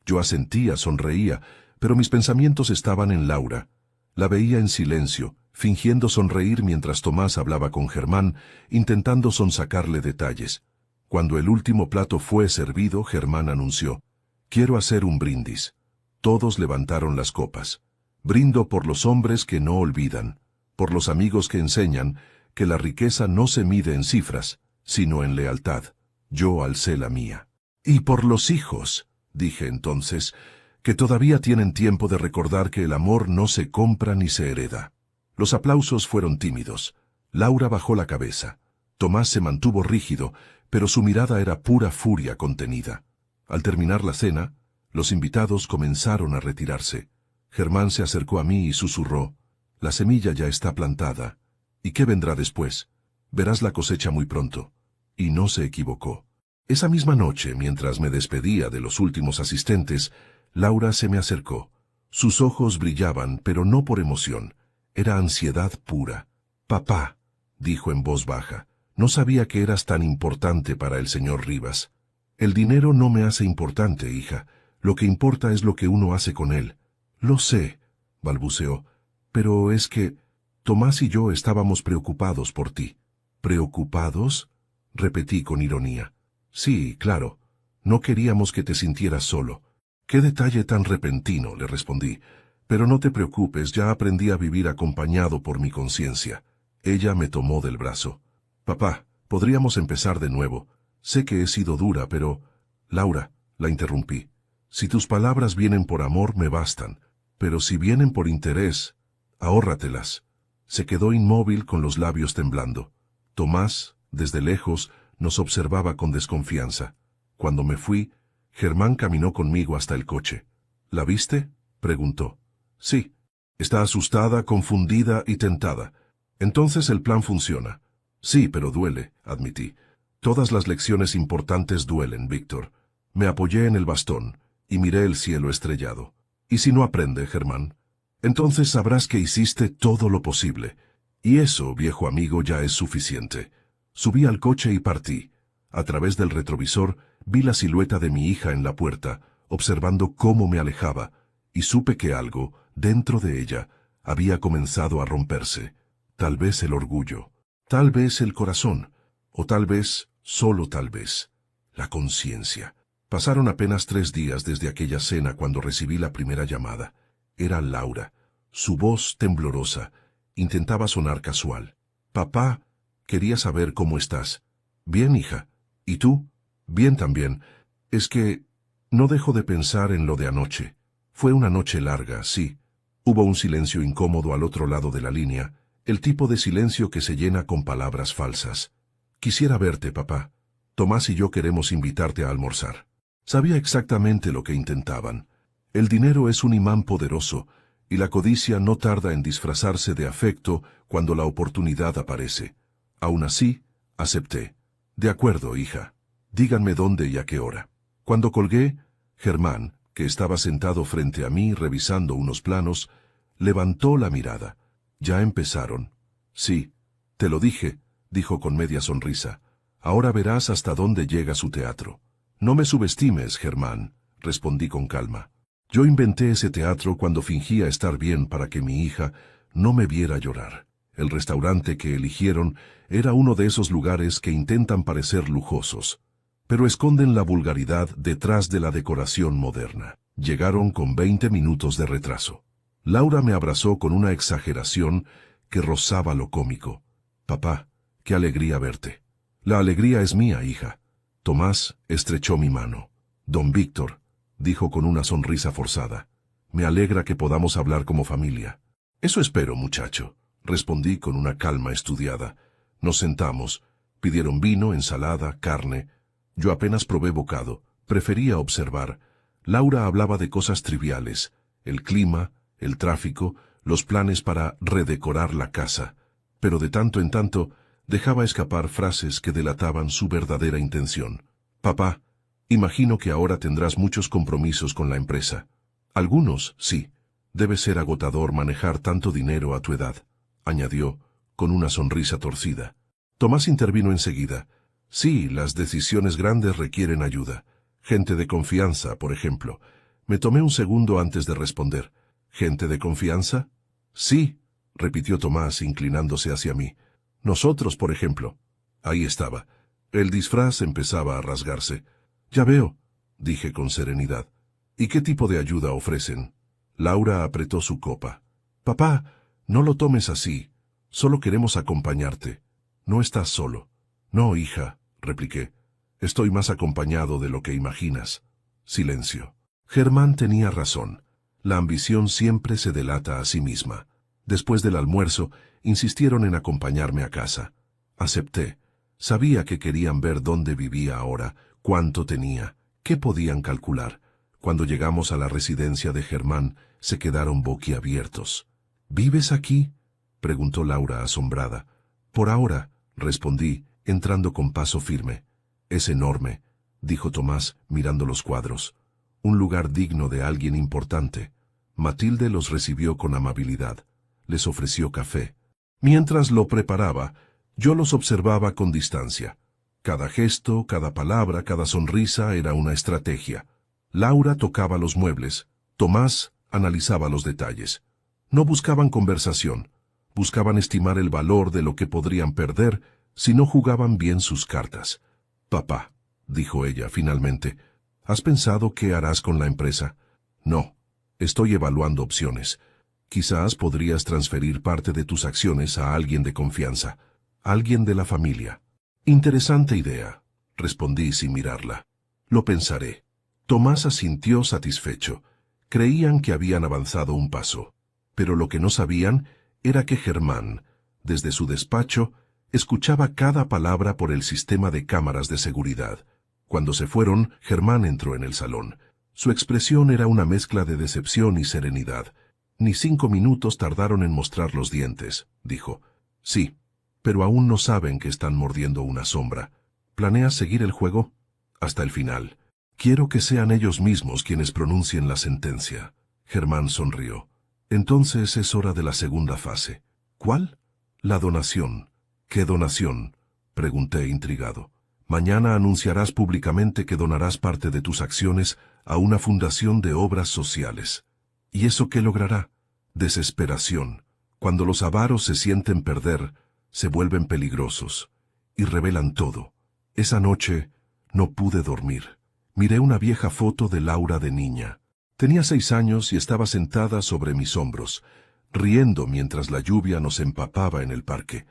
Yo asentía, sonreía, pero mis pensamientos estaban en Laura. La veía en silencio, fingiendo sonreír mientras Tomás hablaba con Germán, intentando sonsacarle detalles. Cuando el último plato fue servido, Germán anunció: «Quiero hacer un brindis». Todos levantaron las copas. «Brindo por los hombres que no olvidan, por los amigos que enseñan que la riqueza no se mide en cifras, sino en lealtad». Yo alcé la mía. «Y por los hijos», dije entonces, «que todavía tienen tiempo de recordar que el amor no se compra ni se hereda». Los aplausos fueron tímidos. Laura bajó la cabeza. Tomás se mantuvo rígido, pero su mirada era pura furia contenida. Al terminar la cena, los invitados comenzaron a retirarse. Germán se acercó a mí y susurró: «La semilla ya está plantada. ¿Y qué vendrá después? Verás la cosecha muy pronto». Y no se equivocó. Esa misma noche, mientras me despedía de los últimos asistentes, Laura se me acercó. Sus ojos brillaban, pero no por emoción. Era ansiedad pura. «Papá», dijo en voz baja, «no sabía que eras tan importante para el señor Rivas». «El dinero no me hace importante, hija. Lo que importa es lo que uno hace con él». «Lo sé», balbuceó, «pero es que Tomás y yo estábamos preocupados por ti». «¿Preocupados?», repetí con ironía. «Sí, claro. No queríamos que te sintieras solo». «Qué detalle tan repentino», le respondí. «Pero no te preocupes, ya aprendí a vivir acompañado por mi conciencia». Ella me tomó del brazo. «Papá, podríamos empezar de nuevo. Sé que he sido dura, pero...» «Laura», la interrumpí, «si tus palabras vienen por amor, me bastan. Pero si vienen por interés, ahórratelas». Se quedó inmóvil con los labios temblando. Tomás, desde lejos, nos observaba con desconfianza. Cuando me fui, Germán caminó conmigo hasta el coche. «¿La viste?», preguntó. «Sí». «Está asustada, confundida y tentada. Entonces el plan funciona». «Sí, pero duele», admití. «Todas las lecciones importantes duelen, Víctor». Me apoyé en el bastón y miré el cielo estrellado. «¿Y si no aprende, Germán? Entonces sabrás que hiciste todo lo posible. Y eso, viejo amigo, ya es suficiente». Subí al coche y partí. A través del retrovisor vi la silueta de mi hija en la puerta, observando cómo me alejaba, y supe que algo, dentro de ella, había comenzado a romperse. Tal vez el orgullo, tal vez el corazón, o tal vez, solo tal vez, la conciencia. Pasaron apenas 3 días desde aquella cena cuando recibí la primera llamada. Era Laura. Su voz temblorosa. Intentaba sonar casual. Papá, quería saber cómo estás. Bien, hija. ¿Y tú? Bien también. Es que no dejo de pensar en lo de anoche. Fue una noche larga, sí. Hubo un silencio incómodo al otro lado de la línea, el tipo de silencio que se llena con palabras falsas. Quisiera verte, papá. Tomás y yo queremos invitarte a almorzar. Sabía exactamente lo que intentaban. El dinero es un imán poderoso, y la codicia no tarda en disfrazarse de afecto cuando la oportunidad aparece. Aún así, acepté. De acuerdo, hija. Díganme dónde y a qué hora. Cuando colgué, Germán, que estaba sentado frente a mí revisando unos planos, levantó la mirada. ¿Ya empezaron? Sí. Te lo dije, dijo con media sonrisa. Ahora verás hasta dónde llega su teatro. No me subestimes, Germán, respondí con calma. Yo inventé ese teatro cuando fingía estar bien para que mi hija no me viera llorar. El restaurante que eligieron era uno de esos lugares que intentan parecer lujosos, pero esconden la vulgaridad detrás de la decoración moderna. Llegaron con 20 minutos de retraso. Laura me abrazó con una exageración que rozaba lo cómico. Papá, qué alegría verte. La alegría es mía, hija. Tomás estrechó mi mano. Don Víctor, dijo con una sonrisa forzada, me alegra que podamos hablar como familia. Eso espero, muchacho, respondí con una calma estudiada. Nos sentamos, pidieron vino, ensalada, carne. Yo apenas probé bocado, prefería observar. Laura hablaba de cosas triviales, el clima, el tráfico, los planes para redecorar la casa, pero de tanto en tanto dejaba escapar frases que delataban su verdadera intención. Papá, imagino que ahora tendrás muchos compromisos con la empresa. Algunos, sí. Debe ser agotador manejar tanto dinero a tu edad, añadió, con una sonrisa torcida. Tomás intervino enseguida. Sí, las decisiones grandes requieren ayuda. Gente de confianza, por ejemplo. Me tomé un segundo antes de responder. ¿Gente de confianza? Sí, repitió Tomás inclinándose hacia mí. Nosotros, por ejemplo. Ahí estaba. El disfraz empezaba a rasgarse. Ya veo, dije con serenidad. ¿Y qué tipo de ayuda ofrecen? Laura apretó su copa. Papá, no lo tomes así. Solo queremos acompañarte. No estás solo. No, hija, repliqué. Estoy más acompañado de lo que imaginas. Silencio. Germán tenía razón. La ambición siempre se delata a sí misma. Después del almuerzo, insistieron en acompañarme a casa. Acepté. Sabía que querían ver dónde vivía ahora, cuánto tenía, qué podían calcular. Cuando llegamos a la residencia de Germán, se quedaron boquiabiertos. ¿Vives aquí?, preguntó Laura asombrada. Por ahora, respondí, entrando con paso firme. Es enorme, dijo Tomás, mirando los cuadros. Un lugar digno de alguien importante. Matilde los recibió con amabilidad. Les ofreció café. Mientras lo preparaba, yo los observaba con distancia. Cada gesto, cada palabra, cada sonrisa era una estrategia. Laura tocaba los muebles. Tomás analizaba los detalles. No buscaban conversación. Buscaban estimar el valor de lo que podrían perder si no jugaban bien sus cartas. Papá, dijo ella finalmente, ¿has pensado qué harás con la empresa? No. Estoy evaluando opciones. Quizás podrías transferir parte de tus acciones a alguien de confianza, alguien de la familia. Interesante idea, respondí sin mirarla. Lo pensaré. Tomás asintió satisfecho. Creían que habían avanzado un paso, pero lo que no sabían era que Germán, desde su despacho, escuchaba cada palabra por el sistema de cámaras de seguridad. Cuando se fueron, Germán entró en el salón. Su expresión era una mezcla de decepción y serenidad. Ni 5 minutos tardaron en mostrar los dientes, dijo. Sí, pero aún no saben que están mordiendo una sombra. ¿Planeas seguir el juego? Hasta el final. Quiero que sean ellos mismos quienes pronuncien la sentencia. Germán sonrió. Entonces es hora de la segunda fase. ¿Cuál? La donación. ¿Qué donación?, pregunté intrigado. Mañana anunciarás públicamente que donarás parte de tus acciones a una fundación de obras sociales. ¿Y eso qué logrará? Desesperación. Cuando los avaros se sienten perder, se vuelven peligrosos y revelan todo. Esa noche no pude dormir. Miré una vieja foto de Laura de niña. Tenía 6 años y estaba sentada sobre mis hombros, riendo mientras la lluvia nos empapaba en el parque.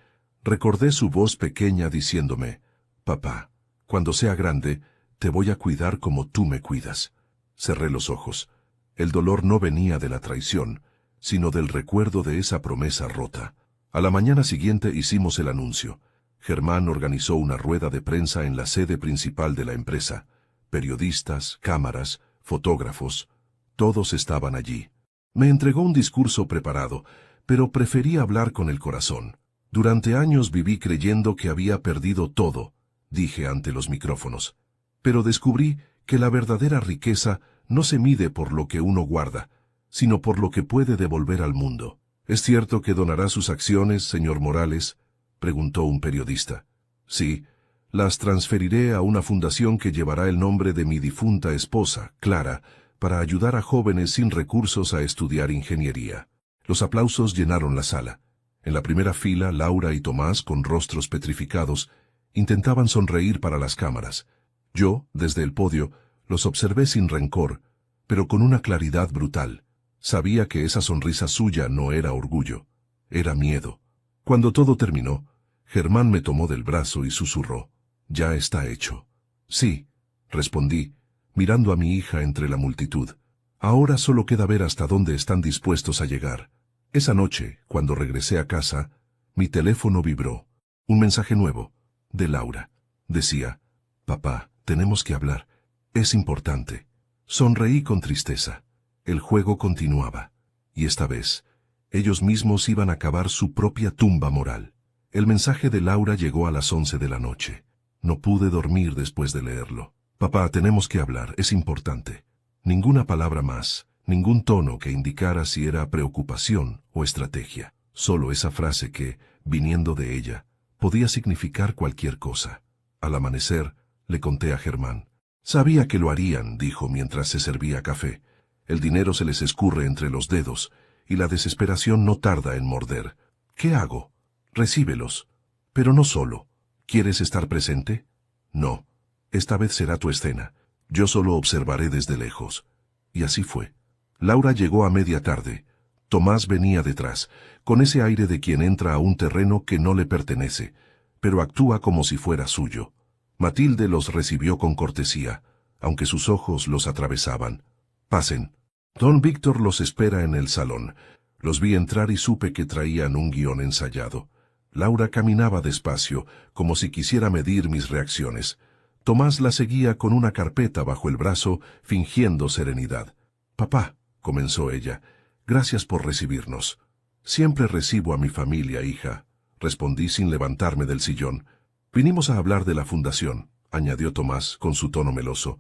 Recordé su voz pequeña diciéndome, «Papá, cuando sea grande, te voy a cuidar como tú me cuidas». Cerré los ojos. El dolor no venía de la traición, sino del recuerdo de esa promesa rota. A la mañana siguiente hicimos el anuncio. Germán organizó una rueda de prensa en la sede principal de la empresa. Periodistas, cámaras, fotógrafos, todos estaban allí. Me entregó un discurso preparado, pero preferí hablar con el corazón. Durante años viví creyendo que había perdido todo, dije ante los micrófonos. Pero descubrí que la verdadera riqueza no se mide por lo que uno guarda, sino por lo que puede devolver al mundo. ¿Es cierto que donará sus acciones, señor Morales?, preguntó un periodista. Sí, las transferiré a una fundación que llevará el nombre de mi difunta esposa, Clara, para ayudar a jóvenes sin recursos a estudiar ingeniería. Los aplausos llenaron la sala. En la primera fila, Laura y Tomás, con rostros petrificados, intentaban sonreír para las cámaras. Yo, desde el podio, los observé sin rencor, pero con una claridad brutal. Sabía que esa sonrisa suya no era orgullo, era miedo. Cuando todo terminó, Germán me tomó del brazo y susurró, «Ya está hecho». «Sí», respondí, mirando a mi hija entre la multitud. «Ahora solo queda ver hasta dónde están dispuestos a llegar». Esa noche, cuando regresé a casa, mi teléfono vibró. Un mensaje nuevo, de Laura. Decía, «Papá, tenemos que hablar. Es importante». Sonreí con tristeza. El juego continuaba. Y esta vez, ellos mismos iban a cavar su propia tumba moral. El mensaje de Laura llegó a las 11 de la noche. No pude dormir después de leerlo. «Papá, tenemos que hablar, es importante». Ninguna palabra más, ningún tono que indicara si era preocupación o estrategia. Solo esa frase que, viniendo de ella, podía significar cualquier cosa. Al amanecer, le conté a Germán. «Sabía que lo harían», dijo mientras se servía café. «El dinero se les escurre entre los dedos, y la desesperación no tarda en morder. ¿Qué hago? Recíbelos. Pero no solo. ¿Quieres estar presente? No. Esta vez será tu escena. Yo solo observaré desde lejos». Y así fue. Laura llegó a media tarde. Tomás venía detrás, con ese aire de quien entra a un terreno que no le pertenece, pero actúa como si fuera suyo. Matilde los recibió con cortesía, aunque sus ojos los atravesaban. «Pasen. Don Víctor los espera en el salón». Los vi entrar y supe que traían un guión ensayado. Laura caminaba despacio, como si quisiera medir mis reacciones. Tomás la seguía con una carpeta bajo el brazo, fingiendo serenidad. «Papá», comenzó ella, «gracias por recibirnos». «Siempre recibo a mi familia, hija», respondí sin levantarme del sillón. «Vinimos a hablar de la fundación», añadió Tomás con su tono meloso.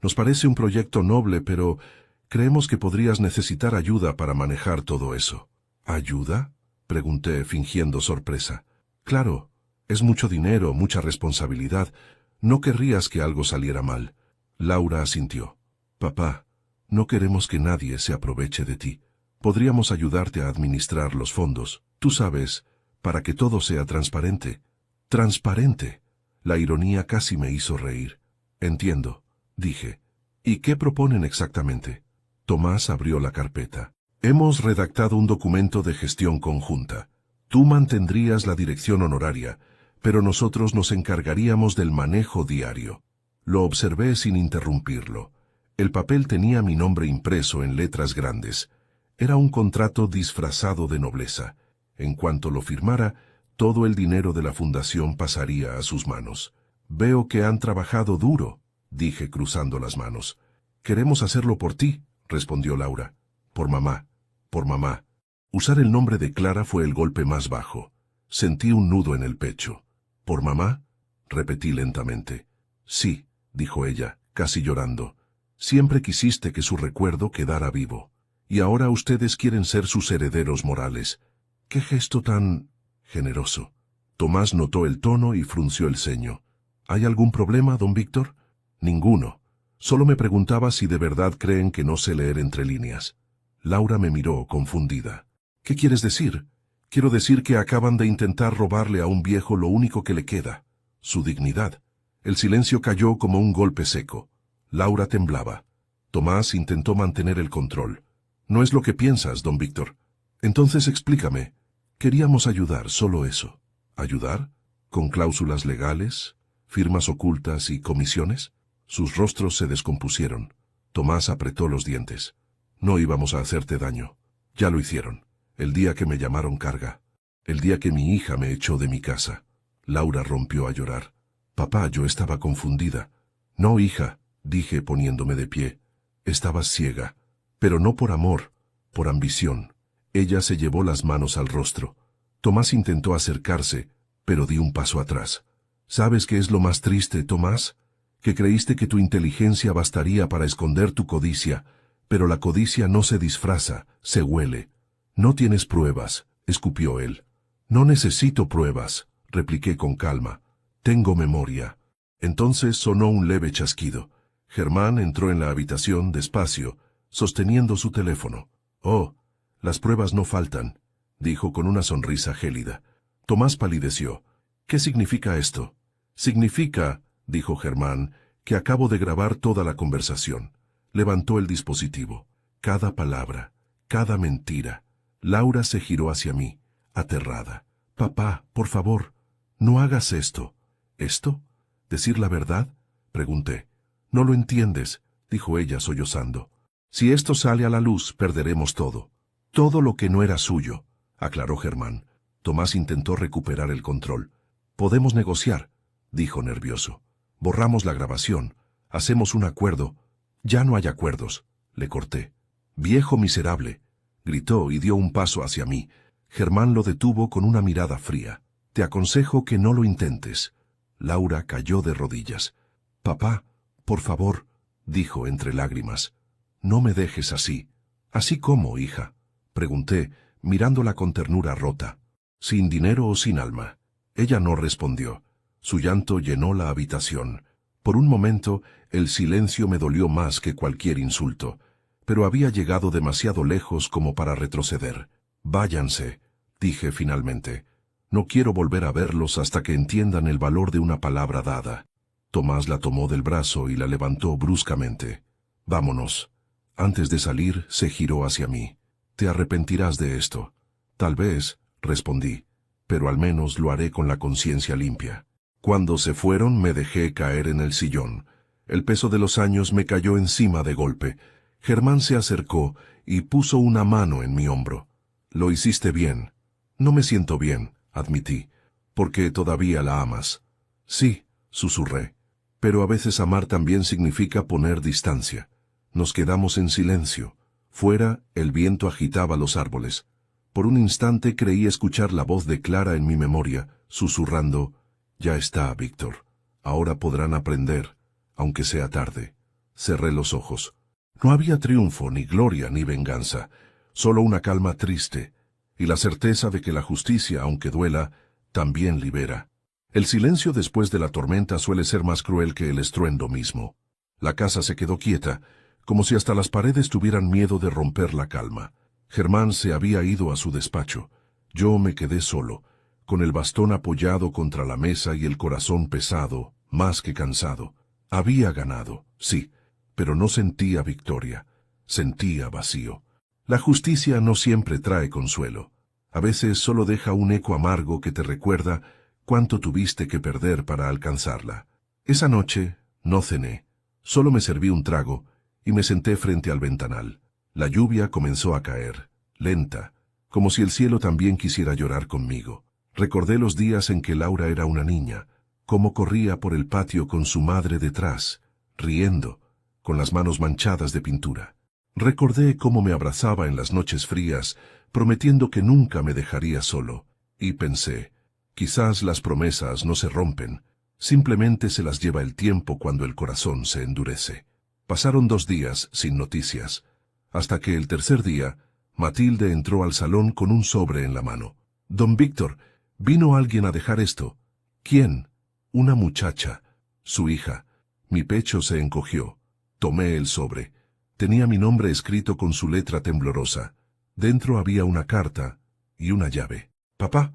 «Nos parece un proyecto noble, pero creemos que podrías necesitar ayuda para manejar todo eso». «¿Ayuda?», pregunté fingiendo sorpresa. «Claro, es mucho dinero, mucha responsabilidad. No querrías que algo saliera mal». Laura asintió. «Papá, no queremos que nadie se aproveche de ti. Podríamos ayudarte a administrar los fondos, tú sabes, para que todo sea transparente». «¿Transparente?». La ironía casi me hizo reír. «Entiendo», dije. «¿Y qué proponen exactamente?». Tomás abrió la carpeta. «Hemos redactado un documento de gestión conjunta. Tú mantendrías la dirección honoraria, pero nosotros nos encargaríamos del manejo diario». Lo observé sin interrumpirlo. El papel tenía mi nombre impreso en letras grandes. Era un contrato disfrazado de nobleza. En cuanto lo firmara, todo el dinero de la fundación pasaría a sus manos. «Veo que han trabajado duro», dije cruzando las manos. «Queremos hacerlo por ti», respondió Laura. «Por mamá, por mamá». Usar el nombre de Clara fue el golpe más bajo. Sentí un nudo en el pecho. «¿Por mamá?», repetí lentamente. «Sí», dijo ella, casi llorando. «Siempre quisiste que su recuerdo quedara vivo. Y ahora ustedes quieren ser sus herederos morales. ¡Qué gesto tan generoso!». Tomás notó el tono y frunció el ceño. «¿Hay algún problema, don Víctor?». «Ninguno. Solo me preguntaba si de verdad creen que no sé leer entre líneas». Laura me miró confundida. «¿Qué quieres decir?». «Quiero decir que acaban de intentar robarle a un viejo lo único que le queda, su dignidad». El silencio cayó como un golpe seco. Laura temblaba. Tomás intentó mantener el control. No es lo que piensas, don Víctor. Entonces explícame. Queríamos ayudar, solo eso. ¿Ayudar? ¿Con cláusulas legales, firmas ocultas y comisiones? Sus rostros se descompusieron. Tomás apretó los dientes. No íbamos a hacerte daño. Ya lo hicieron. El día que me llamaron carga. El día que mi hija me echó de mi casa. Laura rompió a llorar. Papá, yo estaba confundida. No, hija, dije poniéndome de pie. Estabas ciega. Pero no por amor, por ambición. Ella se llevó las manos al rostro. Tomás intentó acercarse, pero di un paso atrás. ¿Sabes qué es lo más triste, Tomás? Que creíste que tu inteligencia bastaría para esconder tu codicia, pero la codicia no se disfraza, se huele. No tienes pruebas, escupió él. No necesito pruebas, repliqué con calma. Tengo memoria. Entonces sonó un leve chasquido. Germán entró en la habitación despacio, sosteniendo su teléfono. Oh, las pruebas no faltan, dijo con una sonrisa gélida. Tomás palideció. ¿Qué significa esto? Significa, dijo Germán, que acabo de grabar toda la conversación. Levantó el dispositivo. Cada palabra, cada mentira. Laura se giró hacia mí, aterrada. Papá, por favor, no hagas esto. ¿Esto? ¿Decir la verdad? Pregunté. No lo entiendes, dijo ella sollozando. Si esto sale a la luz, perderemos todo. Todo lo que no era suyo, aclaró Germán. Tomás intentó recuperar el control. Podemos negociar, dijo nervioso. Borramos la grabación, hacemos un acuerdo. Ya no hay acuerdos, le corté. Viejo miserable, gritó y dio un paso hacia mí. Germán lo detuvo con una mirada fría. Te aconsejo que no lo intentes. Laura cayó de rodillas. Papá, por favor, dijo entre lágrimas. No me dejes así. ¿Así cómo, hija? Pregunté, mirándola con ternura rota. ¿Sin dinero o sin alma? Ella no respondió. Su llanto llenó la habitación. Por un momento, el silencio me dolió más que cualquier insulto, pero había llegado demasiado lejos como para retroceder. Váyanse, dije finalmente. No quiero volver a verlos hasta que entiendan el valor de una palabra dada. Tomás la tomó del brazo y la levantó bruscamente. Vámonos. Antes de salir, se giró hacia mí. Te arrepentirás de esto. Tal vez, respondí, pero al menos lo haré con la conciencia limpia. Cuando se fueron, me dejé caer en el sillón. El peso de los años me cayó encima de golpe. Germán se acercó y puso una mano en mi hombro. Lo hiciste bien. No me siento bien, admití, porque todavía la amas. Sí, susurré. Pero a veces amar también significa poner distancia. Nos quedamos en silencio. Fuera, el viento agitaba los árboles. Por un instante creí escuchar la voz de Clara en mi memoria, susurrando, «Ya está, Víctor. Ahora podrán aprender, aunque sea tarde». Cerré los ojos. No había triunfo, ni gloria, ni venganza, solo una calma triste, y la certeza de que la justicia, aunque duela, también libera. El silencio después de la tormenta suele ser más cruel que el estruendo mismo. La casa se quedó quieta, como si hasta las paredes tuvieran miedo de romper la calma. Germán se había ido a su despacho. Yo me quedé solo, con el bastón apoyado contra la mesa y el corazón pesado, más que cansado. Había ganado, sí, pero no sentía victoria, sentía vacío. La justicia no siempre trae consuelo. A veces solo deja un eco amargo que te recuerda cuánto tuviste que perder para alcanzarla. Esa noche no cené, solo me serví un trago y me senté frente al ventanal. La lluvia comenzó a caer, lenta, como si el cielo también quisiera llorar conmigo. Recordé los días en que Laura era una niña, cómo corría por el patio con su madre detrás, riendo, con las manos manchadas de pintura. Recordé cómo me abrazaba en las noches frías, prometiendo que nunca me dejaría solo, y pensé, quizás las promesas no se rompen, simplemente se las lleva el tiempo cuando el corazón se endurece. Pasaron 2 días sin noticias, hasta que el tercer día, Matilde entró al salón con un sobre en la mano. «Don Víctor, ¿vino alguien a dejar esto?» «¿Quién?» «Una muchacha, su hija». Mi pecho se encogió. Tomé el sobre. Tenía mi nombre escrito con su letra temblorosa. Dentro había una carta y una llave. «Papá,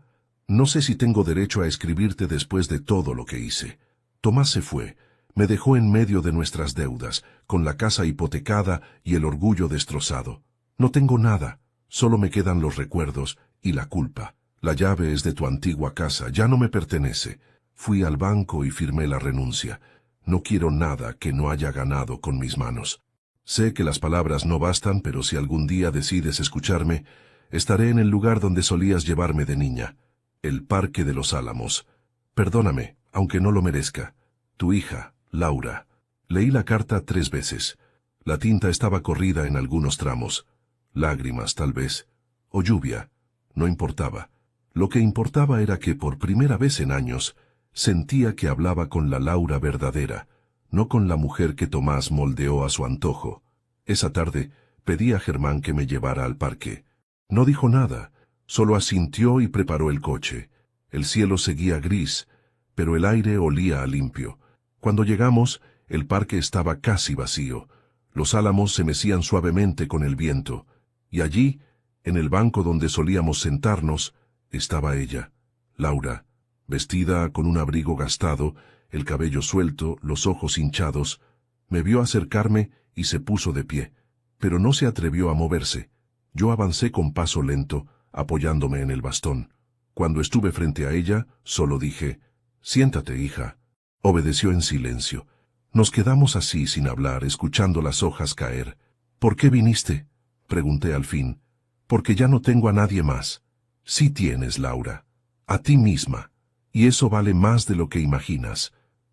no sé si tengo derecho a escribirte después de todo lo que hice». Tomás se fue, Me dejó en medio de nuestras deudas, con la casa hipotecada y el orgullo destrozado. No tengo nada, solo me quedan los recuerdos y la culpa. La llave es de tu antigua casa, ya no me pertenece. Fui al banco y firmé la renuncia. No quiero nada que no haya ganado con mis manos. Sé que las palabras no bastan, pero si algún día decides escucharme, estaré en el lugar donde solías llevarme de niña, el Parque de los Álamos. Perdóname, aunque no lo merezca. Tu hija, Laura. Leí la carta 3 veces. La tinta estaba corrida en algunos tramos. Lágrimas, tal vez. O lluvia. No importaba. Lo que importaba era que por primera vez en años sentía que hablaba con la Laura verdadera, no con la mujer que Tomás moldeó a su antojo. Esa tarde pedí a Germán que me llevara al parque. No dijo nada, solo asintió y preparó el coche. El cielo seguía gris, pero el aire olía a limpio. Cuando llegamos, el parque estaba casi vacío. Los álamos se mecían suavemente con el viento, y allí, en el banco donde solíamos sentarnos, estaba ella, Laura, vestida con un abrigo gastado, el cabello suelto, los ojos hinchados. Me vio acercarme y se puso de pie, pero no se atrevió a moverse. Yo avancé con paso lento, apoyándome en el bastón. Cuando estuve frente a ella, solo dije, «Siéntate, hija». Obedeció en silencio. Nos quedamos así sin hablar, escuchando las hojas caer. «¿Por qué viniste?», pregunté al fin. «Porque ya no tengo a nadie más». «Sí tienes, Laura. A ti misma. Y eso vale más de lo que imaginas.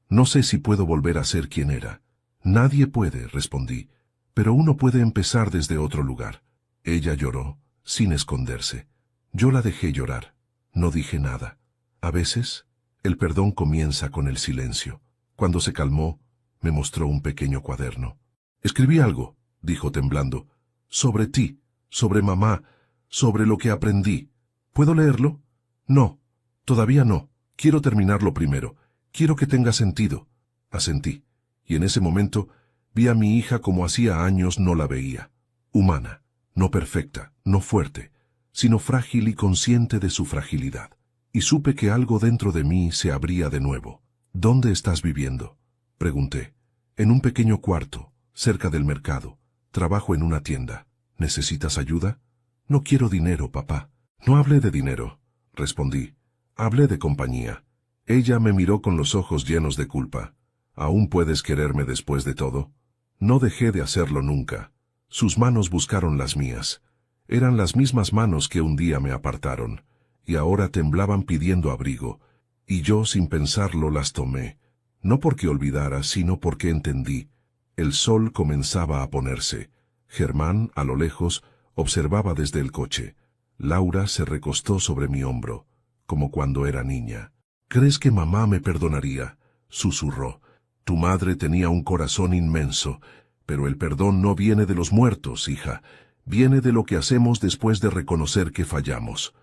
No sé si puedo volver a ser quien era». «Nadie puede», respondí. «Pero uno puede empezar desde otro lugar». Ella lloró, sin esconderse. Yo la dejé llorar. No dije nada. A veces, el perdón comienza con el silencio. Cuando se calmó, me mostró un pequeño cuaderno. «Escribí algo», dijo temblando, «sobre ti, sobre mamá, sobre lo que aprendí. ¿Puedo leerlo?» «No, todavía no. Quiero terminarlo primero. Quiero que tenga sentido». Asentí, y en ese momento vi a mi hija como hacía años no la veía. Humana, no perfecta, no fuerte, sino frágil y consciente de su fragilidad. Y supe que algo dentro de mí se abría de nuevo. «¿Dónde estás viviendo?», pregunté. «En un pequeño cuarto, cerca del mercado. Trabajo en una tienda. ¿Necesitas ayuda?» «No quiero dinero, papá». «No hablé de dinero», respondí. «Hablé de compañía». Ella me miró con los ojos llenos de culpa. «¿Aún puedes quererme después de todo?» No dejé de hacerlo nunca. Sus manos buscaron las mías. Eran las mismas manos que un día me apartaron, y ahora temblaban pidiendo abrigo, y yo sin pensarlo las tomé, no porque olvidara, sino porque entendí. El sol comenzaba a ponerse. Germán, a lo lejos, observaba desde el coche. Laura se recostó sobre mi hombro, como cuando era niña. «¿Crees que mamá me perdonaría?», susurró. «Tu madre tenía un corazón inmenso, pero el perdón no viene de los muertos, hija. Viene de lo que hacemos después de reconocer que fallamos».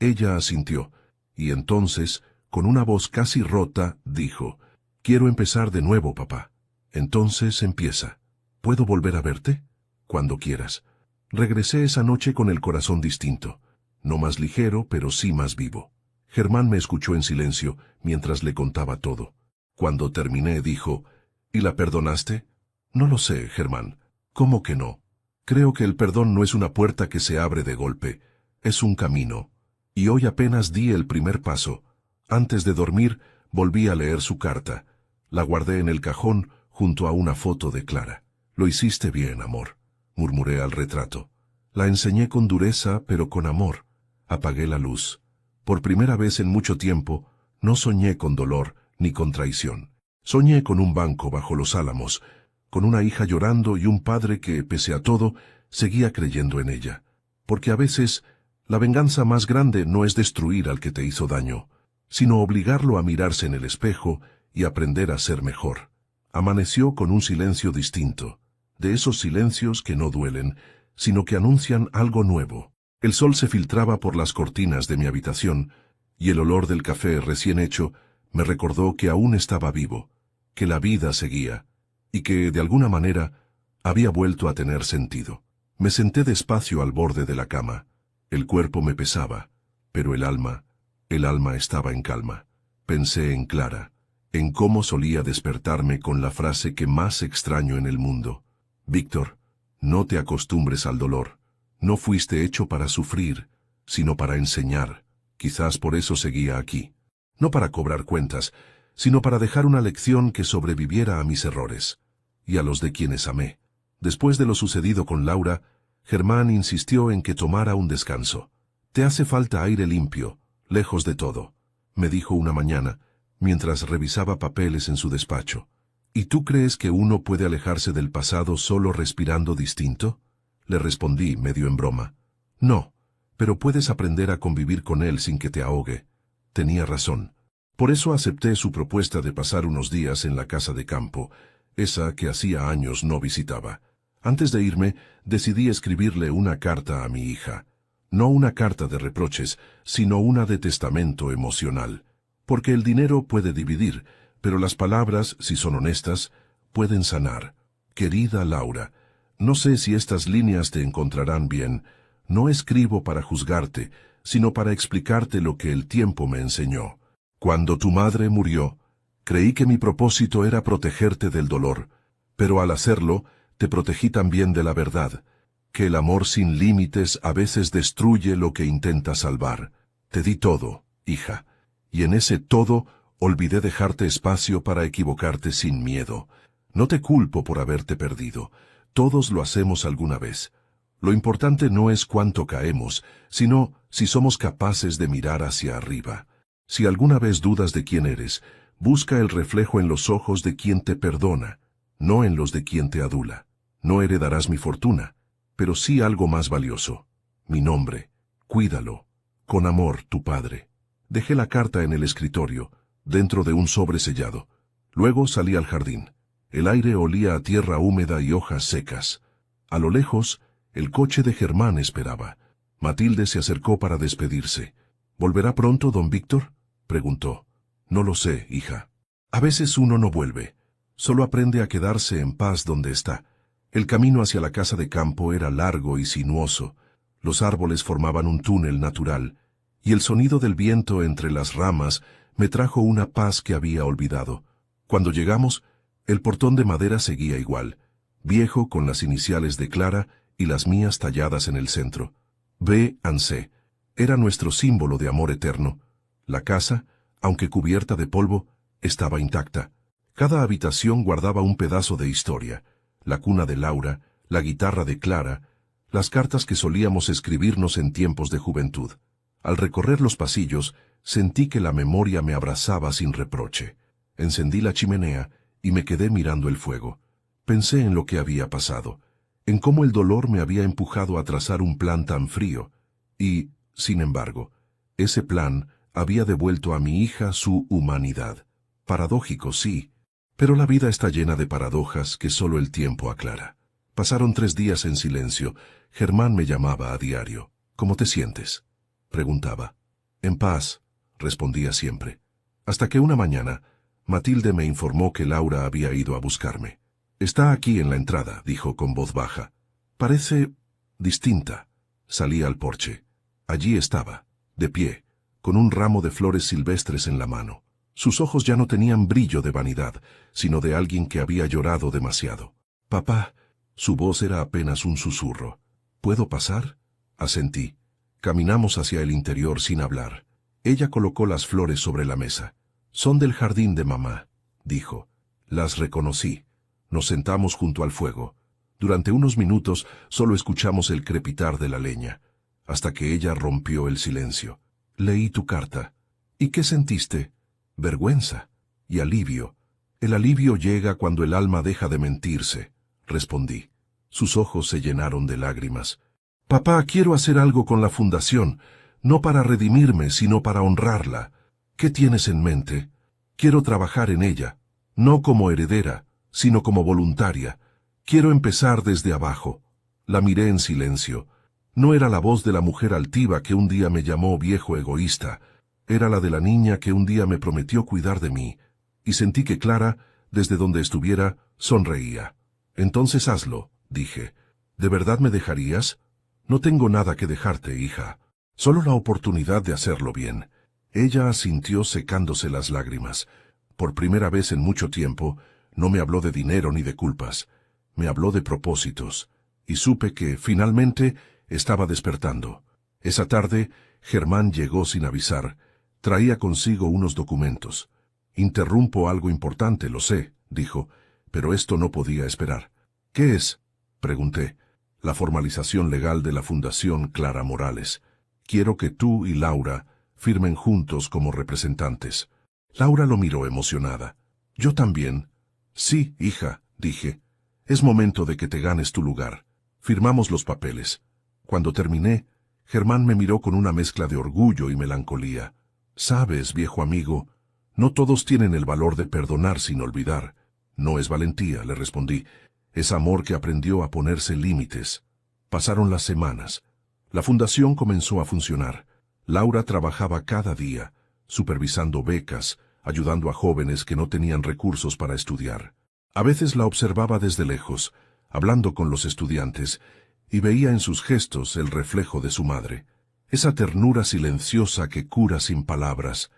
Ella asintió, y entonces, con una voz casi rota, dijo, «Quiero empezar de nuevo, papá». «Entonces empieza. ¿Puedo volver a verte?» «Cuando quieras». Regresé esa noche con el corazón distinto, no más ligero, pero sí más vivo. Germán me escuchó en silencio mientras le contaba todo. Cuando terminé, dijo, «¿Y la perdonaste?» «No lo sé, Germán». «¿Cómo que no?» «Creo que el perdón no es una puerta que se abre de golpe, es un camino. Y hoy apenas di el primer paso. Antes de dormir, volví a leer su carta. La guardé en el cajón junto a una foto de Clara. «Lo hiciste bien, amor», murmuré al retrato. La enseñé con dureza, pero con amor. Apagué la luz. Por primera vez en mucho tiempo, no soñé con dolor ni con traición. Soñé con un banco bajo los álamos, con una hija llorando y un padre que, pese a todo, seguía creyendo en ella. Porque a veces, la venganza más grande no es destruir al que te hizo daño, sino obligarlo a mirarse en el espejo y aprender a ser mejor. Amaneció con un silencio distinto, de esos silencios que no duelen, sino que anuncian algo nuevo. El sol se filtraba por las cortinas de mi habitación, y el olor del café recién hecho me recordó que aún estaba vivo, que la vida seguía, y que, de alguna manera, había vuelto a tener sentido. Me senté despacio al borde de la cama. El cuerpo me pesaba, pero el alma estaba en calma. Pensé en Clara, en cómo solía despertarme con la frase que más extraño en el mundo. Víctor, no te acostumbres al dolor. No fuiste hecho para sufrir, sino para enseñar. Quizás por eso seguía aquí. No para cobrar cuentas, sino para dejar una lección que sobreviviera a mis errores y a los de quienes amé. Después de lo sucedido con Laura, Germán insistió en que tomara un descanso. Te hace falta aire limpio, lejos de todo, me dijo una mañana, mientras revisaba papeles en su despacho. ¿Y tú crees que uno puede alejarse del pasado solo respirando distinto? Le respondí, medio en broma. No, pero puedes aprender a convivir con él sin que te ahogue. Tenía razón. Por eso acepté su propuesta de pasar unos días en la casa de campo, esa que hacía años no visitaba. Antes de irme, decidí escribirle una carta a mi hija. No una carta de reproches, sino una de testamento emocional. Porque el dinero puede dividir, pero las palabras, si son honestas, pueden sanar. Querida Laura, no sé si estas líneas te encontrarán bien. No escribo para juzgarte, sino para explicarte lo que el tiempo me enseñó. Cuando tu madre murió, creí que mi propósito era protegerte del dolor, pero al hacerlo, te protegí también de la verdad, que el amor sin límites a veces destruye lo que intenta salvar. Te di todo, hija, y en ese todo olvidé dejarte espacio para equivocarte sin miedo. No te culpo por haberte perdido. Todos lo hacemos alguna vez. Lo importante no es cuánto caemos, sino si somos capaces de mirar hacia arriba. Si alguna vez dudas de quién eres, busca el reflejo en los ojos de quien te perdona, no en los de quien te adula. No heredarás mi fortuna, pero sí algo más valioso. Mi nombre. Cuídalo. Con amor, tu padre. Dejé la carta en el escritorio, dentro de un sobre sellado. Luego salí al jardín. El aire olía a tierra húmeda y hojas secas. A lo lejos, el coche de Germán esperaba. Matilde se acercó para despedirse. ¿Volverá pronto, don Víctor?, preguntó. No lo sé, hija. A veces uno no vuelve. Solo aprende a quedarse en paz donde está. El camino hacia la casa de campo era largo y sinuoso. Los árboles formaban un túnel natural, y el sonido del viento entre las ramas me trajo una paz que había olvidado. Cuando llegamos, el portón de madera seguía igual, viejo con las iniciales de Clara y las mías talladas en el centro. B&C. Era nuestro símbolo de amor eterno. La casa, aunque cubierta de polvo, estaba intacta. Cada habitación guardaba un pedazo de historia. La cuna de Laura, la guitarra de Clara, las cartas que solíamos escribirnos en tiempos de juventud. Al recorrer los pasillos, sentí que la memoria me abrazaba sin reproche. Encendí la chimenea y me quedé mirando el fuego. Pensé en lo que había pasado, en cómo el dolor me había empujado a trazar un plan tan frío, y, sin embargo, ese plan había devuelto a mi hija su humanidad. Paradójico, sí, pero la vida está llena de paradojas que solo el tiempo aclara. Pasaron 3 días en silencio. Germán me llamaba a diario. ¿Cómo te sientes?, preguntaba. En paz, respondía siempre. Hasta que una mañana, Matilde me informó que Laura había ido a buscarme. Está aquí en la entrada, dijo con voz baja. Parece distinta. Salí al porche. Allí estaba, de pie, con un ramo de flores silvestres en la mano. Sus ojos ya no tenían brillo de vanidad, sino de alguien que había llorado demasiado. Papá, su voz era apenas un susurro. ¿Puedo pasar?, asentí. Caminamos hacia el interior sin hablar. Ella colocó las flores sobre la mesa. Son del jardín de mamá, dijo. Las reconocí. Nos sentamos junto al fuego. Durante unos minutos solo escuchamos el crepitar de la leña, hasta que ella rompió el silencio. Leí tu carta. ¿Y qué sentiste? Vergüenza y alivio. El alivio llega cuando el alma deja de mentirse, respondí. Sus ojos se llenaron de lágrimas. Papá, quiero hacer algo con la fundación, no para redimirme, sino para honrarla. ¿Qué tienes en mente? Quiero trabajar en ella, no como heredera, sino como voluntaria. Quiero empezar desde abajo. La miré en silencio. No era la voz de la mujer altiva que un día me llamó viejo egoísta. Era la de la niña que un día me prometió cuidar de mí. Y sentí que Clara, desde donde estuviera, sonreía. Entonces hazlo, dije. ¿De verdad me dejarías? No tengo nada que dejarte, hija. Solo la oportunidad de hacerlo bien. Ella asintió secándose las lágrimas. Por primera vez en mucho tiempo, no me habló de dinero ni de culpas. Me habló de propósitos. Y supe que, finalmente, estaba despertando. Esa tarde, Germán llegó sin avisar. Traía consigo unos documentos. Interrumpo algo importante, lo sé, dijo, pero esto no podía esperar. ¿Qué es? Pregunté. La formalización legal de la Fundación Clara Morales. Quiero que tú y Laura firmen juntos como representantes. Laura lo miró emocionada. Yo también. Sí, hija, dije. Es momento de que te ganes tu lugar. Firmamos los papeles. Cuando terminé, Germán me miró con una mezcla de orgullo y melancolía. Sabes, viejo amigo, no todos tienen el valor de perdonar sin olvidar. No es valentía, le respondí. Es amor que aprendió a ponerse límites. Pasaron las semanas. La fundación comenzó a funcionar. Laura trabajaba cada día, supervisando becas, ayudando a jóvenes que no tenían recursos para estudiar. A veces la observaba desde lejos, hablando con los estudiantes, y veía en sus gestos el reflejo de su madre. Esa ternura silenciosa que cura sin palabras.